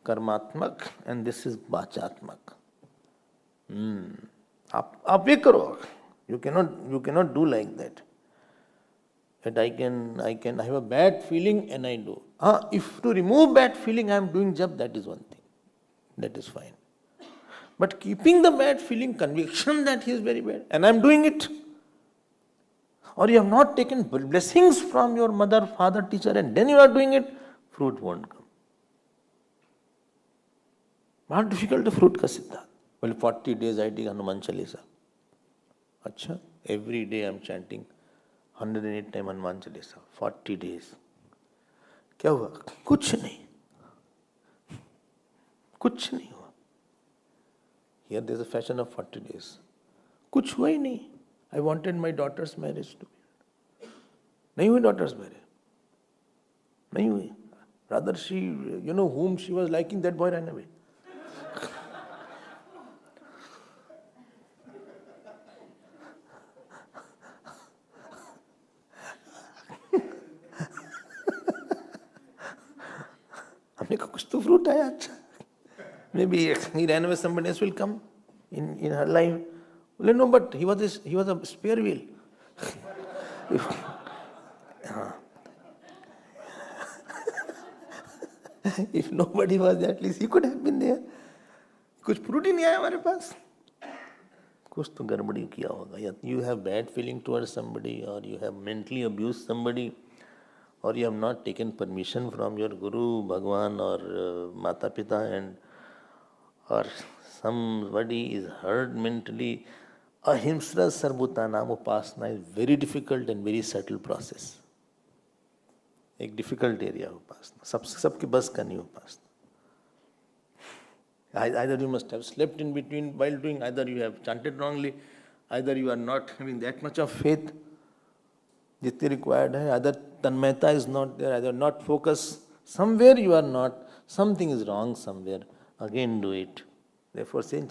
Karmatmak, and this is Vachatmak. आप ये करो. You cannot do like that. That I have a bad feeling and I do. If to remove bad feeling I am doing jap, that is one thing. That is fine. But keeping the bad feeling, conviction that he is very bad, and I am doing it. Or you have not taken blessings from your mother, father, teacher, and then you are doing it, fruit won't come. Not difficult to fruit ka siddha. Well, 40 days I did Hanuman Chalisa. Acha, every day I am chanting 108 times Hanuman Chalisa. 40 days. क्या हुआ? कुछ नहीं. कुछ नहीं हुआ. Here there is a fashion of 40 days. कुछ हुआ ही नहीं. I wanted my daughter's marriage to be. नहीं हुई daughter's marriage. नहीं हुई. Rather she, whom she was liking, that boy ran away. हमने कहा कुछ तो fruit आया अच्छा. Maybe he ran away, somebody else will come in her life. Well, no, but he was a spare wheel. If nobody was there, at least he could have been there. कुछ fruit ही नहीं आया हमारे पास. कुछ तो गड़बड़ी किया होगा. You have bad feeling towards somebody, or you have mentally abused somebody, or you have not taken permission from your Guru, Bhagwan, or Mata Pita, and or somebody is hurt mentally. Ahimsra Sarbhutanam Upasana is very difficult and very subtle process. एक difficult area Upasana. सबके बस का नहीं Upasana. Either you must have slept in between while doing, either you have chanted wrongly, either you are not having that much of faith जितनी required है, either tanmayata is not there, either not focus. Somewhere you are not, something is wrong somewhere. Again do it. Therefore, say in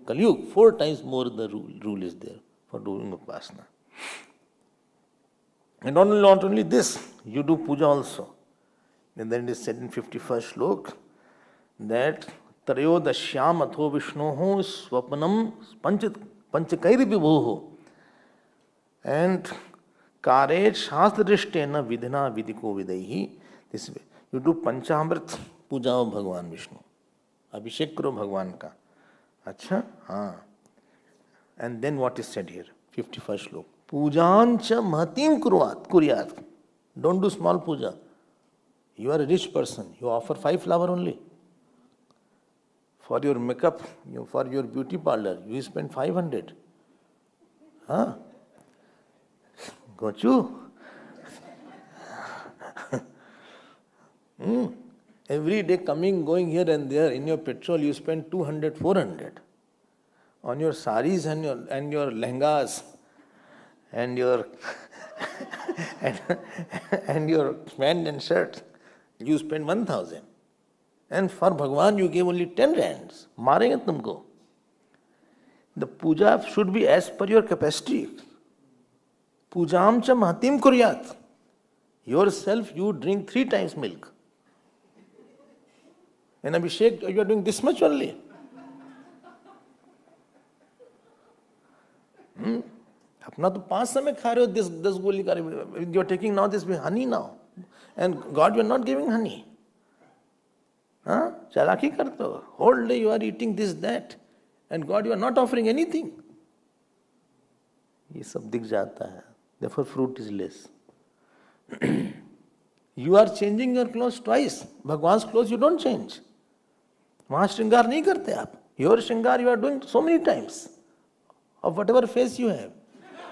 Kali Yuga, 4 times more the rule is there for doing upasana. And not only this, you do puja also. And then it is said in 51st shlok that Trayodashyam atho Vishnoho Swapanam Panchakairi Vibhoho. And Kare Shastradrishtena Vidhana Vidiko Vidaihi. This way. You do Panchamrit puja of Bhagavan Vishnu. अभिषेक करो भगवान का. अच्छा, हाँ. And then what is said here, 51st श्लोक. Pujancha mahatim kuryat. Don't do small puja. You are a rich person. You offer 5 flowers only. For your makeup, for your beauty parlor, you spend 500. Huh? Got you? Every day going here and there, in your petrol you spend 200, 400. On your saris and your lehengas and your and your pant and shirt, you spend 1000. And for Bhagwan you gave only 10 rands. Marenge tumko. The puja should be as per your capacity. Pujam cha mahatim kuryat. Yourself you drink 3 times milk. And Abhishek, you are doing this much only. अपना तो 5 समय खा रहे हो 10 गोली खा रहे हो. You are taking now this honey now. And God, you are not giving honey. चालाकी करते हो. Whole day you are eating this, that. And God, you are not offering anything. ये सब दिख जाता है. Therefore fruit is less. You are changing your clothes twice. Bhagwan's clothes you don't change. वहाँ श्रृंगार नहीं करते आप. Your श्रृंगार you are doing so many times. Of whatever face you have.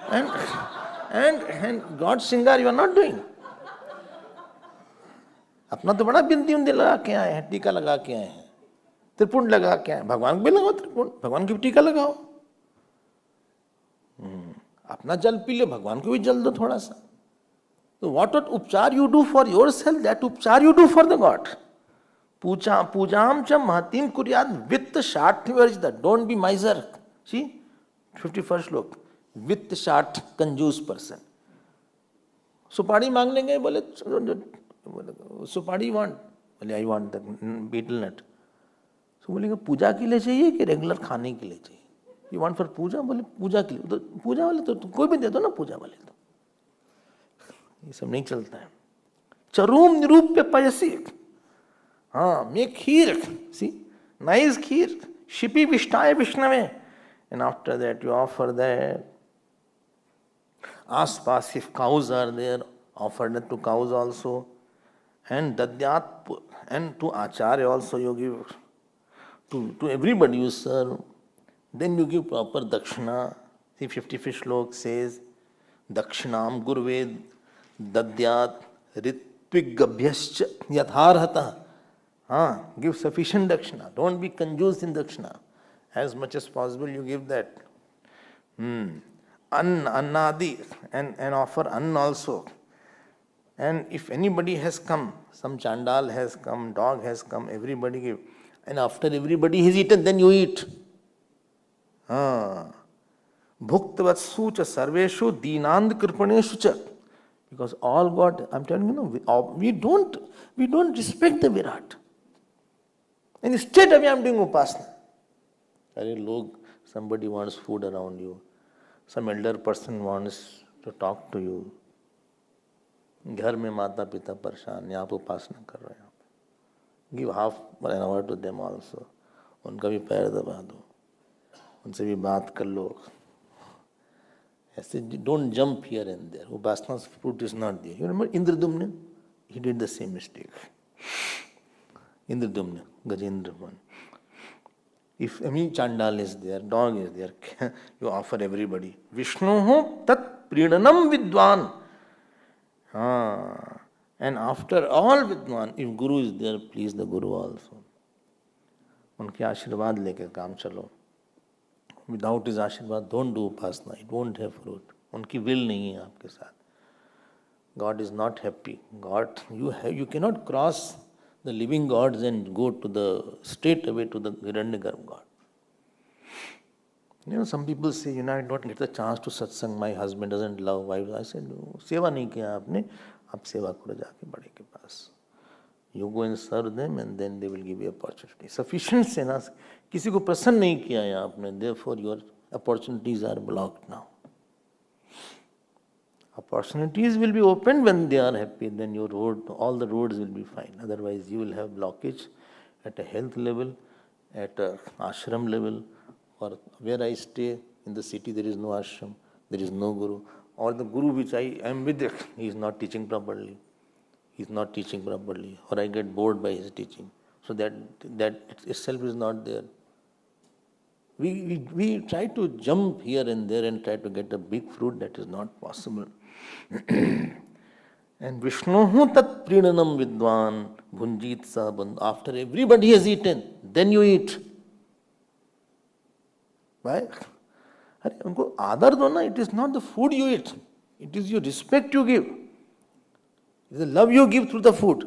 And God's श्रृंगार you are not doing. अपना तो बड़ा बिंदी उंदी लगा के आए हैं, टीका लगा के आए हैं, त्रिपुंड लगा के आए हैं. भगवान को भी लगाओ त्रिपुंड, भगवान की भी टीका लगाओ. अपना जल पी लो, भगवान को भी जल दो थोड़ा सा. So what upchar you do for yourself, that upchar you do for the God. Pujam cha mahatim kuryat vitt sharthvarjda. Don't be miser. See, 51st slok. Vitt shart, कंजूस person. सुपारी मांग लेंगे, बोले सुपारी वांट, बोले I want the betel nut. तो बोलेंगे पूजा के लिए चाहिए कि रेगुलर खाने के लिए चाहिए. यू वांट फॉर पूजा, बोले पूजा के लिए. तो पूजा वाले तो कोई भी दे दो ना पूजा वाले. तो ये सब नहीं चलता है. चरूम निरूप्य पयसी. हाँ, मेक खीर. सी, नाइस खीर. शिपी विष्टाय विष्णवे. And after that you offer that. Aspas, if cows are there, offer that to cows also. And dadyat, and to acharya also you give. To everybody you serve. Then you give proper dakshina. See, 55th slok says, dakshinam gurved dadyat ritpigabhyascha yatharhata. Give sufficient dakshina. Don't be conjuiced in dakshina. As much as possible you give that. Annadi, and offer ann also. And if anybody has come, some chandal has come, dog has come, everybody give. And after everybody has eaten, then you eat. Bhuktvatsu cha sarveshu dinand kripaneshu cha. Because all God, I'm telling you, we don't respect the Virat. And straight away I'm doing upasana. Somebody wants food around you. Some elder person wants to talk to you. घर में माता पिता परेशान, यहाँ पे उपासना कर रहे हैं. Give half an hour to them also. उनका भी पैर दबा दो, उनसे भी बात कर लो. ऐसे don't jump here and there. Upasana's fruit is not there. You remember Indradumna? He did the same mistake. Indradumna, Gajendra one. If any chandal is there, dog is there, you offer everybody. Vishnuhu tat pridanam vidwan. And after all vidwan, if Guru is there, please the Guru also. उनके आशीर्वाद लेकर काम चलो. Without his आशीर्वाद, don't do upasana. It won't have fruit. उनकी will नहीं है आपके साथ. God is not happy. God, you cannot cross the living gods and go to the straight away to the Hiranyagarbha God. Some people say, I don't get the chance to satsang. My husband doesn't love wives. I said, सेवा नहीं किया आपने, आप सेवा करो जाके बड़े के पास. You go and serve them and then they will give you opportunity. Sufficient से ना किसी को प्रसन्न नहीं किया है आपने, therefore your opportunities are blocked now. Opportunities will be opened when they are happy, then your road, all the roads will be fine. Otherwise you will have blockage at a health level, at a ashram level, or where I stay in the city there is no ashram, there is no guru. or the guru which I am with, he is not teaching properly. He is not teaching properly, or I get bored by his teaching. So that itself is not there. We try to jump here and there and try to get a big fruit. That is not possible. And Vishnohu tat prinanam vidwan bhunjit saband. After everybody has eaten, then you eat. Why? अरे उनको आदर दो ना. It is not the food you eat. It is your respect you give. It is the love you give through the food.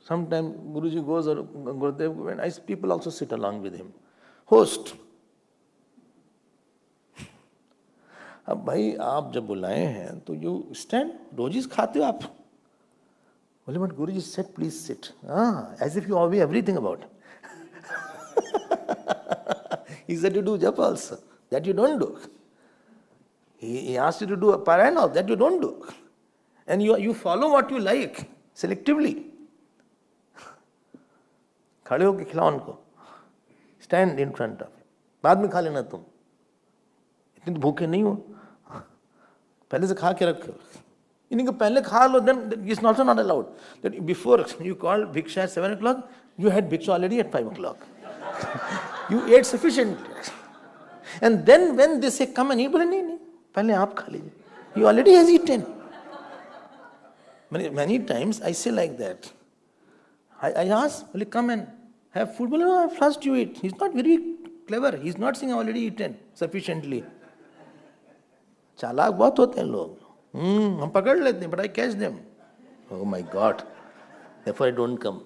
Sometimes Guruji goes or Gurudev, and nice people also sit along with him. Host. अब भाई आप जब बुलाए हैं तो you stand. रोजीज खाते हो आप? बोले but Guruji said please sit. As if you obey everything about. He said you do japa also. That you don't do. He asked you to do a parayana, that you don't do. And you follow what you like selectively. खड़े होके खिलाओ उनको. Stand in front of him. बाद में खा लेना तुम. इतने भूखे नहीं हो. पहले से खा के रखो. इन्हीं को पहले खा लो. Then it's also not allowed. That before you call bhiksha at 7 o'clock, you had bhiksha already at 5 o'clock. You ate sufficiently. And then when they say come and eat, बोले नहीं पहले आप खा लीजिए. You already has eaten. Many times I say like that. I ask, बोले come and have food. बोले no, first you eat. He's not very clever. He's not saying I already eaten sufficiently. चालाक बहुत होते हैं लोग. हम पकड़ लेते हैं, but I catch them. Oh my God. Therefore I don't come.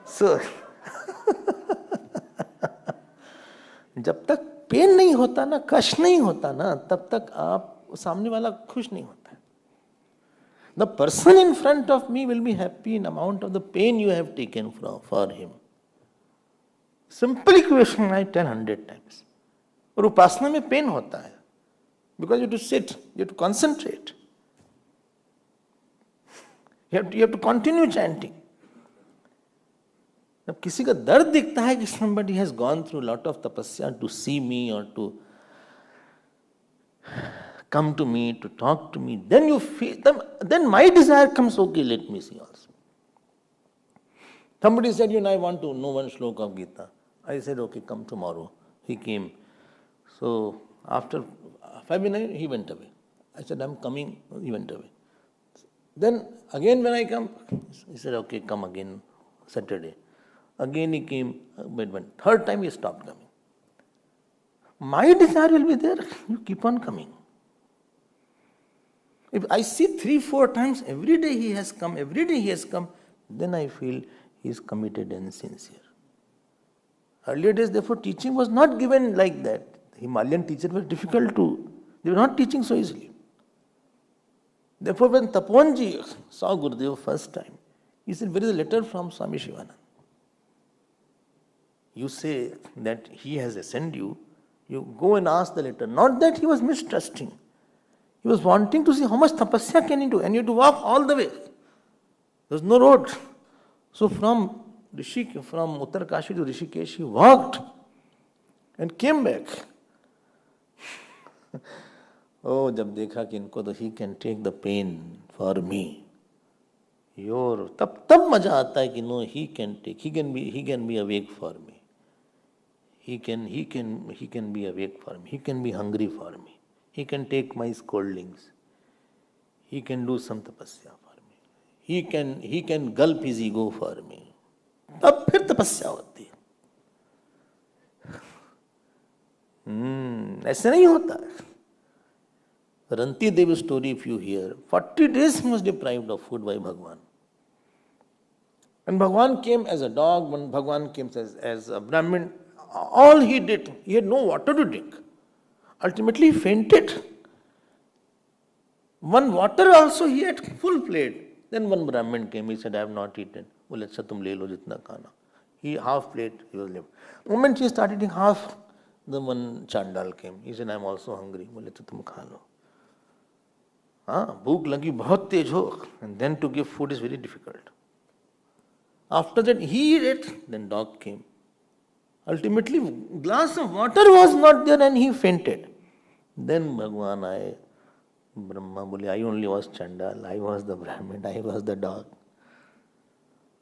So जब तक पेन नहीं होता ना, कष्ट नहीं होता ना, तब तक आप सामने वाला खुश नहीं होता. The person in front of me will be happy in amount of the pain you have taken for him. Simple equation I tell 100 times. और उपासना में पेन होता है. Because you have to sit, you have to concentrate. You have to continue chanting. जब किसी का दर्द दिखता है कि somebody has gone through a lot of tapasya to see me or to come to me, to talk to me, then you feel, then my desire comes, okay, let me see also. Somebody said, I want to know one shloka of Gita. I said, okay, come tomorrow. He came. So after 5 minutes, he went away. I said, I'm coming. He went away. Then again when I come, he said, okay, come again, Saturday. Again he came, but third time he stopped coming. My desire will be there. You keep on coming. If I see 3-4 times every day he has come, then I feel he is committed and sincere. Earlier days, therefore, teaching was not given like that. Himalayan teachers were difficult they were not teaching so easily. Therefore, when Taponji saw Gurudev first time, he said, where is a letter from Swami Shivananda? You say that he has ascended you, you go and ask the letter. Not that he was mistrusting. He was wanting to see how much tapasya can he do, and you have to walk all the way. There was no road. So from Uttarkashi to Rishikesh, he walked and came back. Oh, जब देखा कि इनको तो he can take the pain for me. तब मजा आता है कि no, he can be awake for me. He can be awake for me. He can be hungry for me. He can take my scoldings. He can do some tapasya for me. He can gulp his ego for me. तब फिर तपस्या होती है. ऐसे नहीं होता. Ranti Devi story, if you hear, 40 days he was deprived of food by Bhagavan. When Bhagavan came as a dog, when Bhagavan came as a Brahmin, all he did, he had no water to drink. Ultimately, he fainted. One water also he had full plate. Then one Brahmin came, he said, I have not eaten. Well, अच्छा तुम ले लो जितना खाना. He half plate, he was left. The moment he started eating half, the one Chandal came. He said, I am also hungry. बोले तो तुम खा लो. भूख लगी बहुत तेज हो, and then to give food is very difficult. After that he ate, then dog came. Ultimately, glass of water was not there and he fainted. Then Bhagwan आए, Brahma बोले, I only was Chandal, I was the Brahmin, I was the dog.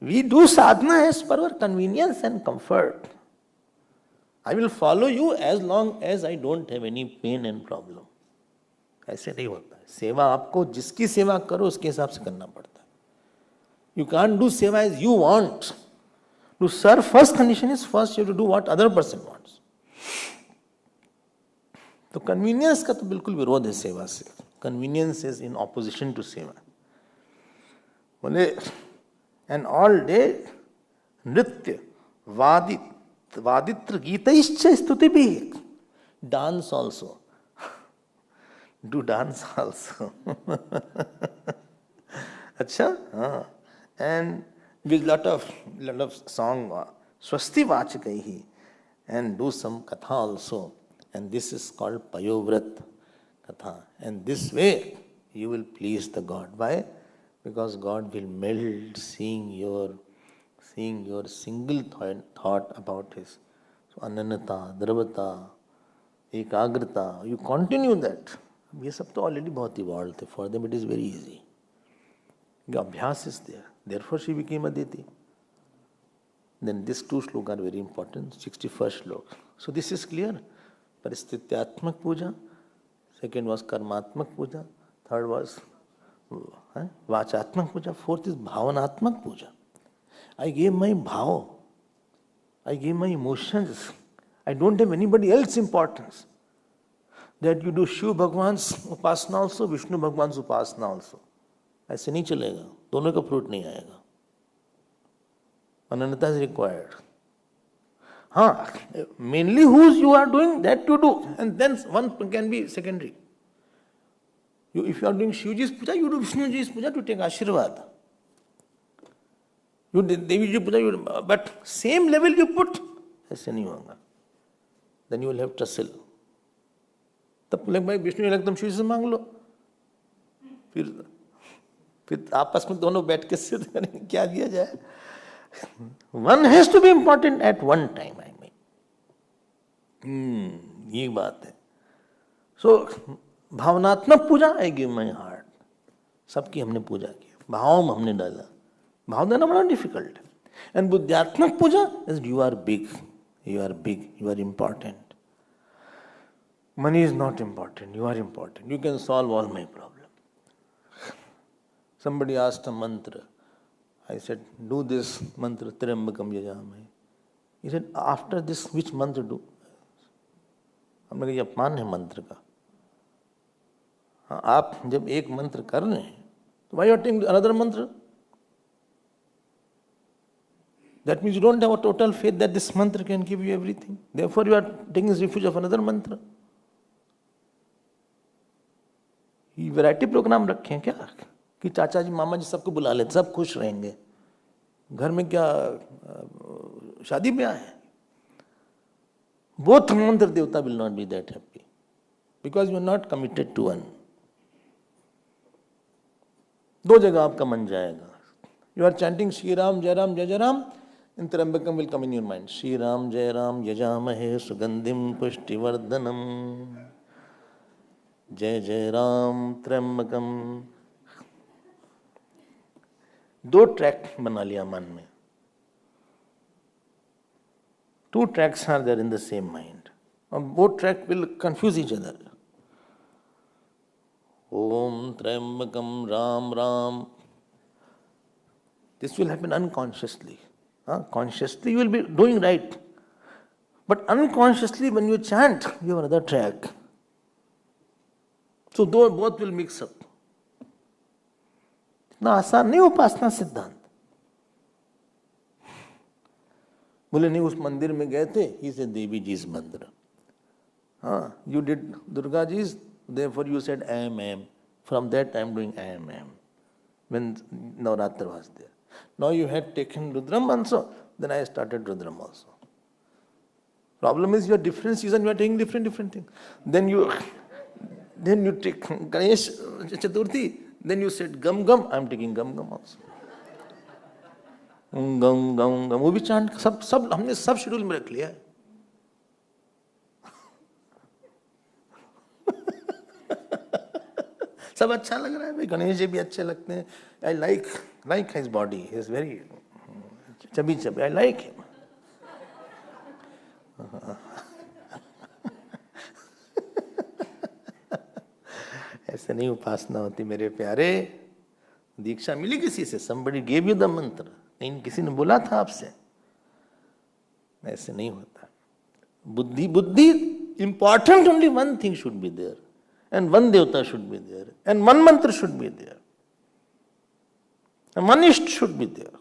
We do sadhana as per our convenience and comfort. I will follow you as long as I don't have any pain and problem. ऐसे नहीं होता है. सेवा आपको जिसकी सेवा करो उसके हिसाब से करना पड़ता है. You can't do seva as you want. To serve, first condition is first you have to do what other person wants. तो कन्वीनियंस का तो बिल्कुल विरोध है सेवा से. Convenience is in opposition to सेवा. बोले एंड ऑल डे नृत्य वादित्र गीतैश्च स्तुति भी. Dance also. Do dance also. अच्छा, हाँ. And with lot of song, swasti vachakaihi, and do some katha also, and this is called payovrat katha. And this way you will please the God. Why? Because God will melt seeing your single thought about His. So ananyata, dravata, ekagrata, you continue that. ये सब तो already बहुत evolved थे. For them it is very easy. The abhyas is there. Therefore she became Aditi. Then these two shlokas are very important. 61st shloka. So this is clear. Paristhityatmak puja. Second was karmatmak puja. Third was vachatmak puja. Fourth is bhavanatmak puja. I gave my bhav. I gave my emotions. I don't have anybody else's importance. That you do Shiv Bhagwan's upasana also, Vishnu Bhagwan's upasana also. ऐसे नहीं चलेगा. दोनों का fruit नहीं आएगा. अनन्यता is required. हाँ, mainly whose you are doing, that you do. And then one can be secondary. If you are doing Shivji's puja, you do Vishnuji's puja to take Ashirvad. You Deviji's puja, but same level you put, ऐसे नहीं होगा. Then you will have tussle. तब लग भाई विष्णु लग तुम शिव से मांग लो. फिर आपस में दोनों बैठ के सिद्ध करेंगे क्या दिया जाए. One has to be important at one time, I mean. ये बात है. So भावनात्मक पूजा, I give my heart. सबकी हमने पूजा की, भाव में हमने डाला. भाव देना बड़ा डिफिकल्ट है. And बुद्ध्यात्मक Puja is you are big, you are important. Money is not important, you are important. You can solve all my problems. Somebody asked a mantra. I said, do this mantra, Tirambakam Yajamahe. He said, after this, which mantra do? हमने कहा ये अपमान है मंत्र का. हाँ, आप जब एक मंत्र कर रहे हैं, तो why you are taking another mantra? That means you don't have a total faith that this mantra can give you everything. Therefore, you are taking refuge of another mantra. ये वैरायटी प्रोग्राम रखे हैं क्या कि चाचा जी मामा जी सबको बुला लेते, सब खुश रहेंगे. घर में क्या शादी ब्याह है. Both mantra devata will not be that happy because you are not committed to one. दो जगह आपका मन जाएगा. You are chanting Shri Ram Jai Ram Jai Jai Ram, and Trambakam will come in your mind. Shri Ram Jai Ram Yajamahe Sugandhim Pushtivardanam. जय जय राम त्र्यंबकम. दो track बना लिया मन में. Two tracks are there in the same mind. And both tracks will confuse each other. Om Trambakam Ram Ram. This will happen unconsciously. Consciously you will be doing right. But unconsciously when you chant, you have another track. So both will mix up. इतना आसान नहीं उपासना सिद्धांत. बोले नहीं उस मंदिर में गए थे, ही से देवी जी मंदिर. हाँ, you did Durga ji's, therefore you said I am. From that I am doing I am. When Navratri was there. Now you had taken Rudram also, then I started Rudram also. Problem is your different season, you are taking different things. Then you take Ganesh Chaturthi, then you said Gam Gam, I am taking Gam Gam also. Gam Gam Gam, वो भी chant सब हमने सब schedule में रख लिया है. सब अच्छा लग रहा है भाई, गणेश जी भी अच्छे लगते हैं, I like his body, he is very chubby chubby, I like him. ऐसे नहीं उपासना होती मेरे प्यारे। दीक्षा मिली किसी से, somebody gave you the मंत्र, नहीं किसी ने बोला था आपसे, ऐसे नहीं होता। बुद्धि important, only one thing should be there, and one devata should be there, and one mantra should be there, and one ishta should be there.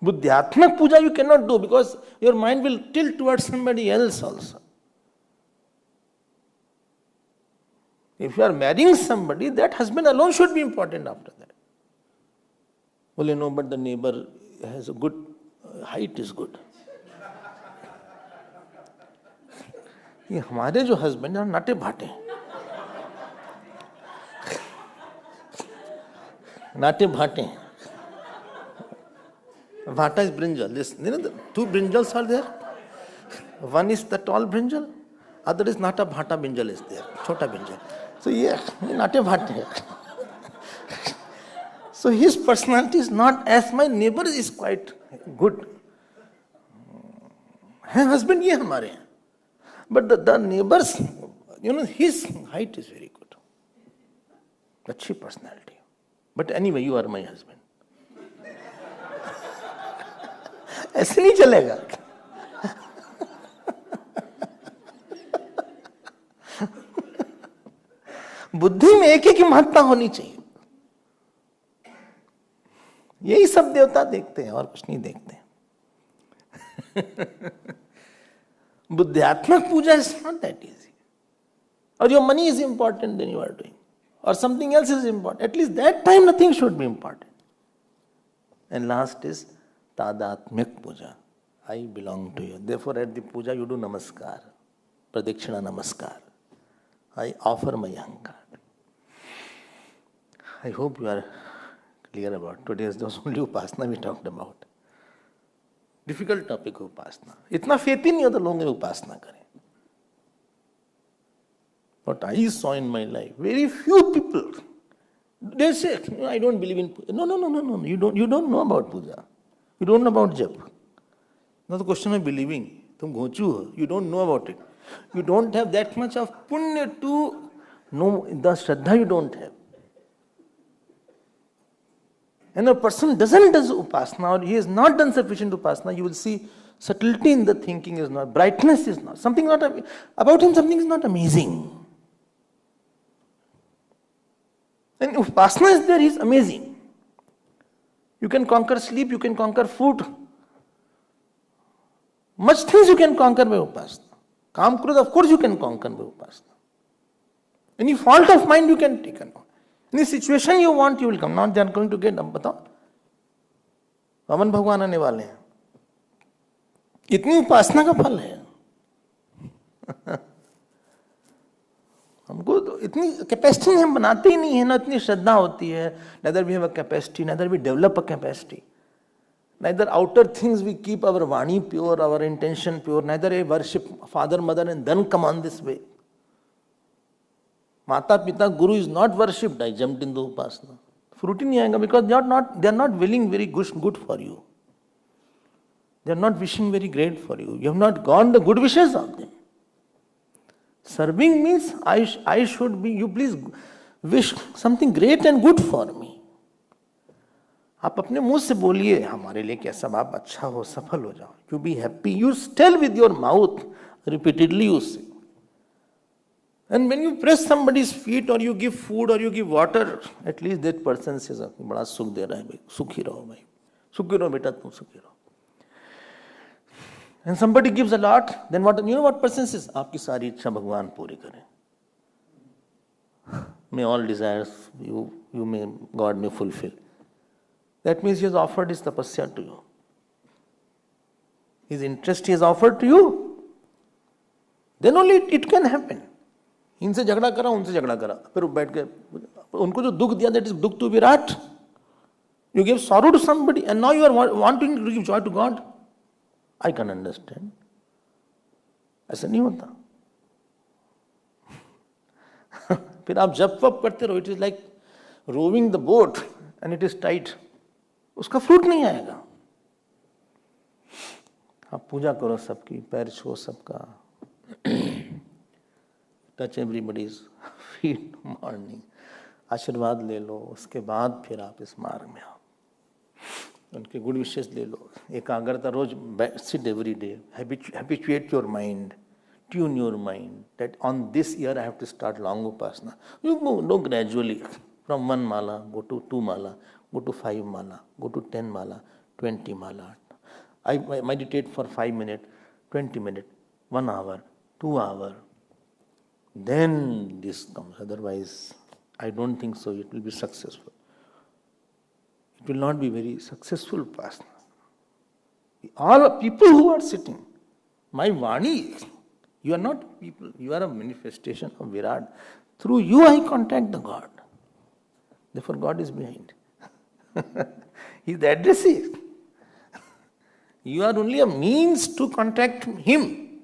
Buddhyatmak puja you cannot do because your mind will tilt towards somebody else also. If you are marrying somebody, that husband alone should be important after that. Well, no, but the neighbor has a good height is good. ये हमारे जो husband हैं नाटे भाटे, नाटे भाटे। Vata is brinjal. This, the two brinjals are there. One is the tall brinjal, other is nata bhata brinjal is there, chota brinjal. So yeah, nate bhate. So his personality is not as my neighbor is quite good. Husband ये हमारे हैं, but the neighbors, his height is very good. अच्छी personality. But anyway, you are my husband. ऐसे नहीं चलेगा। बुद्धि में एक की महत्ता होनी चाहिए। यही सब देवता देखते हैं और कुछ नहीं देखते। बुद्ध्यात्मक पूजा is not that easy. Or your money is important, then you are doing. Or something else is important. At least that time nothing should be important. And last is Tadatmik puja. I belong to you. Therefore at the puja you do namaskar. Pradikshina namaskar. I offer my ahankar. I hope you are clear about today's those only upasana we talked about. Difficult topic upasana. इतना faith ही नहीं होता लोगों में upasana करें. What I saw in my life, very few people, they say, I don't believe in puja. No. You don't know about puja. You don't know about jap. Not the question of believing. तुम घोंचू हो. You don't know about it. You don't have that much of punya to know the shraddha you don't have. And a person doesn't do upasana or he has not done sufficient upasana, you will see subtlety in the thinking is not, brightness is not, something not, about him something is not amazing. And if upasana is there, he is amazing. You can conquer sleep, you can conquer food. Much things you can conquer by upasana. Kam Krodha, of course you can conquer by upasana. Any fault of mind you can take on. Any situation you want, you will come. Not they are going to get. अब बताओ, पवन भगवान आने वाले हैं. इतनी उपासना का फल है. हमको तो इतनी कैपेसिटी हम बनाते ही नहीं है ना, इतनी श्रद्धा होती है. Neither we have a capacity, neither we develop a capacity. Neither outer things we keep our vani pure, our intention pure. Neither I worship father, mother and then come on this way. Mata Pita Guru is not worshipped. I jumped into upasana. Fruit ही नहीं आएगा because they are not willing very good for you. They are not wishing very great for you. You have not gone the good wishes of them. Serving means I should be, you please wish something great and good for me. आप अपने मुंह से बोलिए हमारे लिए क्या सब आप अच्छा हो, सफल हो जाओ. You be happy. You tell with your mouth repeatedly. You say. And when you press somebody's feet or you give food or you give water, at least that person says, बड़ा सुख दे रहा है भाई, सुखी रहो भाई, सुखी रहो बेटा तुम सुखी रहो. And somebody gives a lot, then what? You know what person says? आपकी सारी इच्छा भगवान पूरी करें. May all desires you may God may fulfill. That means he has offered his tapasya to you. His interest he has offered to you. Then only it can happen. इनसे झगड़ा करा, उनसे झगड़ा करा, फिर बैठ के उनको जो दुख दिया, that is दुख to Virat. You give sorrow to somebody and now you are wanting to give joy to God. I can understand. ऐसा नहीं होता. फिर आप जप वप करते रहो, it is like rowing the boat and it is tight, उसका फ्रूट नहीं आएगा। आप पूजा करो सबकी, पैर छो सबका, टच एवरीबॉडीज फीट मॉर्निंग, आशीर्वाद ले लो, उसके बाद फिर आप इस मार्ग में आओ, उनके गुड विशेष ले लो, एकाग्रता रोज, sit every day, habituate your mind, tune your mind that on this year I have to start long upasana. You go gradually from 1 mala, go to 2 mala, go to 5 mala, go to 10 mala, 20 mala. I meditate for 5 minutes, 20 minutes, 1 hour, 2 hour. Then this comes. Otherwise, I don't think so. It will be successful. It will not be very successful upasana. All people who are sitting, my Vani, you are not people, you are a manifestation of Virat. Through you I contact the God. Therefore God is behind. He is the addressee. You are only a means to contact Him.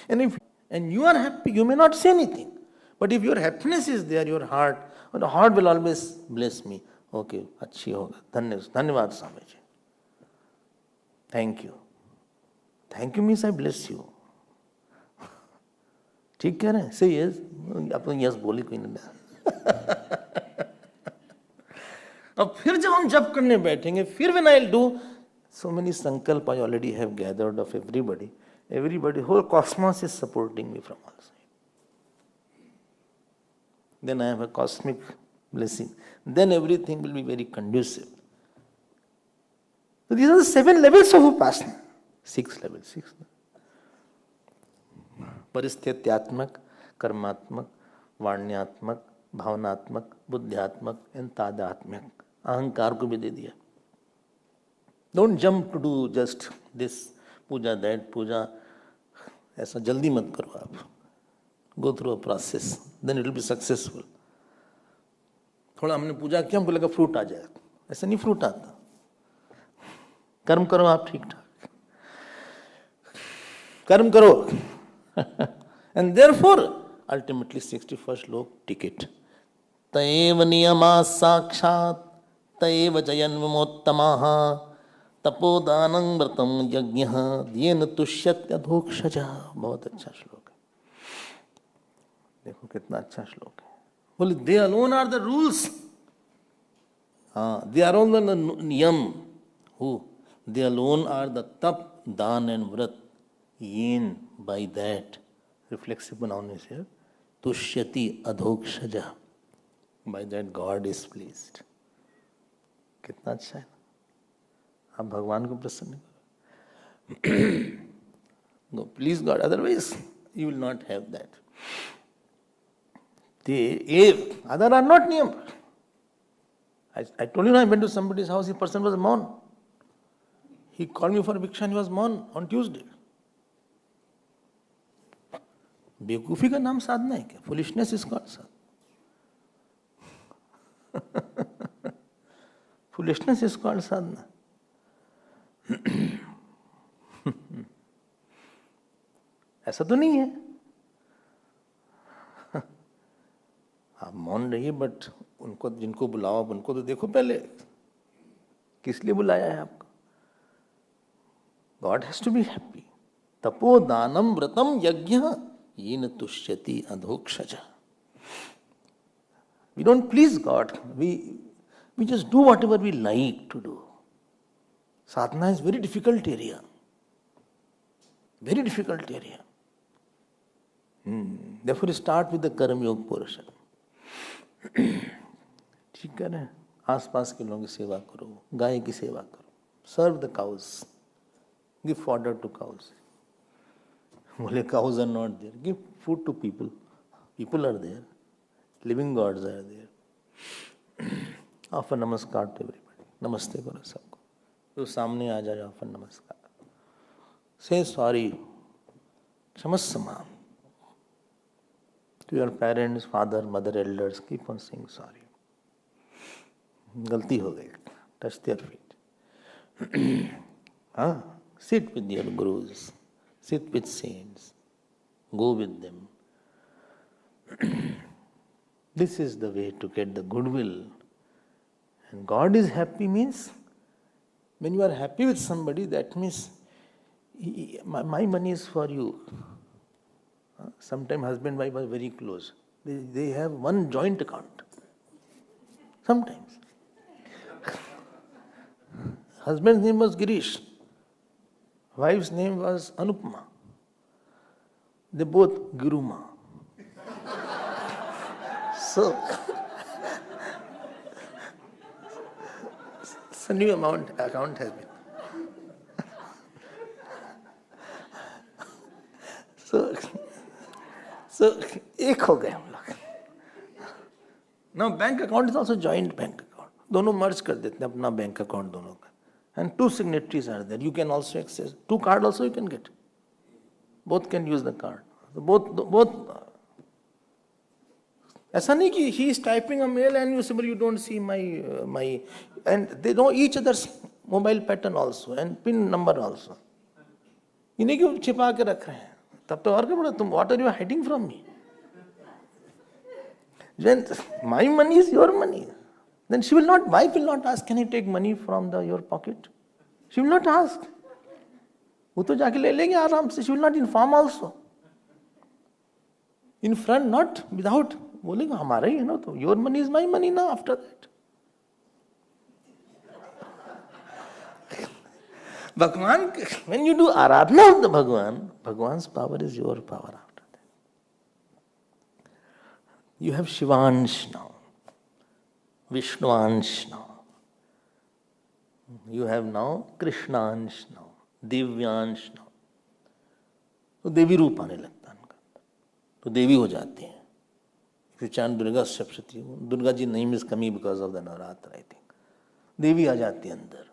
And you are happy, you may not say anything. But if your happiness is there, your heart, the heart will always bless me. Okay, अच्छी होगा, धन्यवाद Swami ji. Thank you. Thank you means I bless you. ठीक कह रहे हैं, सही है, आप तो यस बोली कोई नहीं। अब फिर जब हम जप करने बैठेंगे, फिर when I'll do so many sankalp I already have gathered of everybody, whole cosmos is supporting me from all sides. Then I have a cosmic blessing. Then everything will be very conducive. So these are the 7 levels of upasana. 6 levels. परिस्थित्यात्मक, कर्मात्मक, वाण्यात्मक, भावनात्मक, बुद्ध्यात्मक and तादात्मक. अहंकार को भी दे दिया. Don't jump to do just this puja that puja, ऐसा जल्दी मत करो आप. Go through a process, then it will be successful. थोड़ा हमने पूजा किया, हमको लगा फ्रूट आ जाए, ऐसा नहीं फ्रूट आता. कर्म करो आप ठीक ठाक, कर्म करो. And therefore, ultimately 61st श्लोक टिकट. तएव नियमा साक्षात् तएव जयन् विमोत्तमाः तपोदानं व्रतं यज्ञः येन तुष्यत्यधोक्षजः. बहुत अच्छा श्लोक है, देखो कितना अच्छा श्लोक है. बोले they alone are the rules. हाँ, दे आर ऑल द नियम. हु? दे अलोन आर द तप, दान एंड व्रत. येन, by that, reflexive noun is here, tushyati adhokshaja. By that God is pleased. कितना अच्छा है. आप भगवान को प्रसन्न करो. Go please God, otherwise you will not have that. Other are not niyam. I told you, I went to somebody's house, the person was mourn. He called me for Bhiksha and he was mourn on Tuesday. बेवकूफी का नाम साधना है क्या? Foolishness is called sadhana. Foolishness is called sadhana. ऐसा तो नहीं है. आप मौन रहिए, बट उनको जिनको बुलाओ आप उनको तो देखो पहले, किस लिए बुलाया है आपको. God has to be happy. तपो दानम व्रतम यज्ञ येन तुष्यति अधोक्षज. We don't please God. We just do whatever we like to do. Sadhana is very difficult area. Very difficult area. Therefore start with the कर्म योग portion. ठीक है ना. आसपास के लोगों की सेवा करो, गाय की सेवा करो. Serve the cows. Give fodder to cows. बोले cows are not there. Give food to people. People are there. Living gods are there. Offer namaskar to everybody. Namaste करो सबको. जो सामने आ जाए offer namaskar. Say sorry. क्षमस्व. To your parents, father, mother, elders, keep on saying sorry. गलती हो गई. Touch their feet. Sit with your gurus. Sit with saints. Go with them. This is the way to get the goodwill. And God is happy means, when you are happy with somebody, that means my money is for you. Sometimes husband and wife are very close. They have one joint account. Sometimes. Husband's name was Girish. Wife's name was Anupma. They both Guruma. So new account has been. So एक हो गए हम लोग. Now bank account is also joint bank account. दोनों merge कर देते हैं अपना bank account दोनों का. And 2 signatories are there. You can also access. 2 cards also you can get. Both can use the card. So both. ऐसा नहीं कि he is typing a mail and you don't see my and they know each other's mobile pattern also and pin number also. इन्हें क्यों छिपा के रख रहे हैं? तब तो और क्या बोला तुम? What are you hiding from me? When my money is your money, then wife will not ask, can you take money from your pocket? She will not ask. वो तो जाके ले लेंगे आराम से. She will not inform also. In front, not without. बोलेगा हमारा ही है ना, तो your money is my money now after that. Bhagwan, when you do aradhana of the Bhagwan, Bhagwan's power is your power after that. You have Shivansh now, Vishnuansh now. You have now Krishnansh now, Divyansh now. तो देवी रूप आने लगता है उनका, तो देवी हो जाती है. If you chant Durga Sapshati, Durga ji name is coming because of the Navratri, I think. देवी आ जाती है अंदर.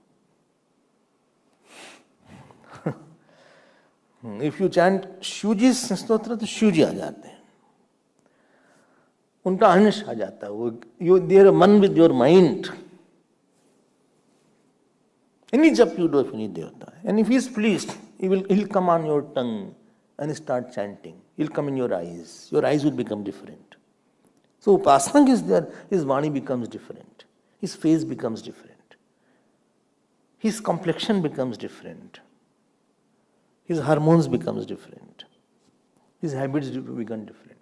If you chant Shivji's स्तोत्र, तो शिव जी आ जाते हैं. उनका अंश आ जाता है. वो they are one with your mind. Any jap you do of any devata, and if he is pleased, he'll come on your tongue and start chanting. He'll come in your eyes. Your eyes will become different. So upasana is there. His vani becomes different. His face becomes different. His complexion becomes different. His hormones becomes different. His habits become different.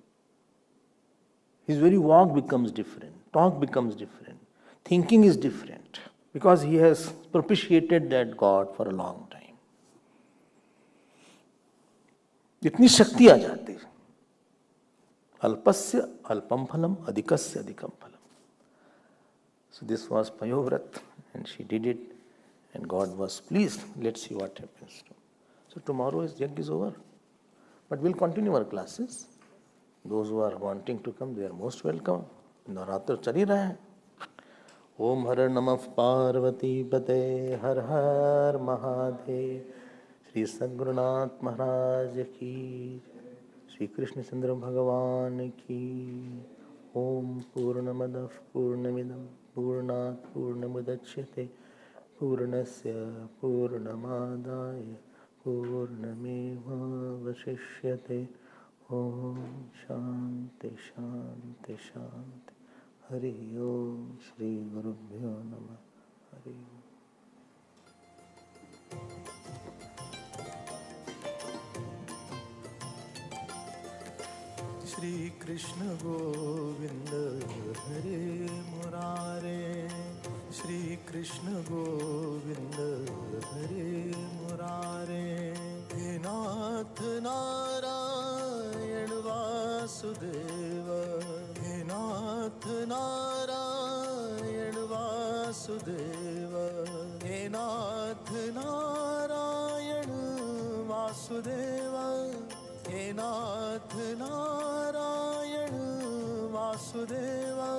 His very walk becomes different. Talk becomes different. Thinking is different. Because he has propitiated that God for a long time. इतनी शक्ति आ जाती है. अल्पस्य अल्पम फलम, अधिकस्य अधिकम फलम. So this was Payovrat, and she did it, and God was pleased. Let's see what happens. So tomorrow yajna is over, but we'll continue our classes. Those who are wanting to come, they are most welcome. Navratri chal hi raha hai. Om Har Namah Parvati Pate Har Har Mahadev. Shri Sadgurunath Maharaj ki, Shri Krishna Chandra Bhagavan ki. Om Purnamadav Purnamidam Purnat Purnamudachyate Purnasya Purnamadaya Purnameva Vasishyate. Om Shanti Shanti Shanti. Hari Om Shri Gurubhyo Namah. Hari Om. Shri Krishna Govinda Hare Murare. Shri Krishna Govinda Hare Murare. He Nath Narayan Vasudeva. He Nath Narayan Vasudeva. He Nath Narayan Vasudeva. He Nath Narayan Vasudeva.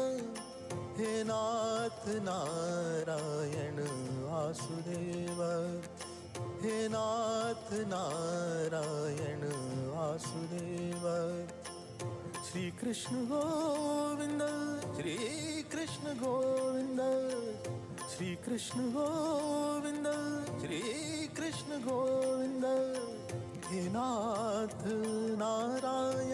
He Nath Narayan Vasudeva. He Nath Narayan Vasudeva. Shri Krishna Govinda, Shri Krishna Govinda, Shri Krishna Govinda, Shri Krishna Govinda. He Nath Narayan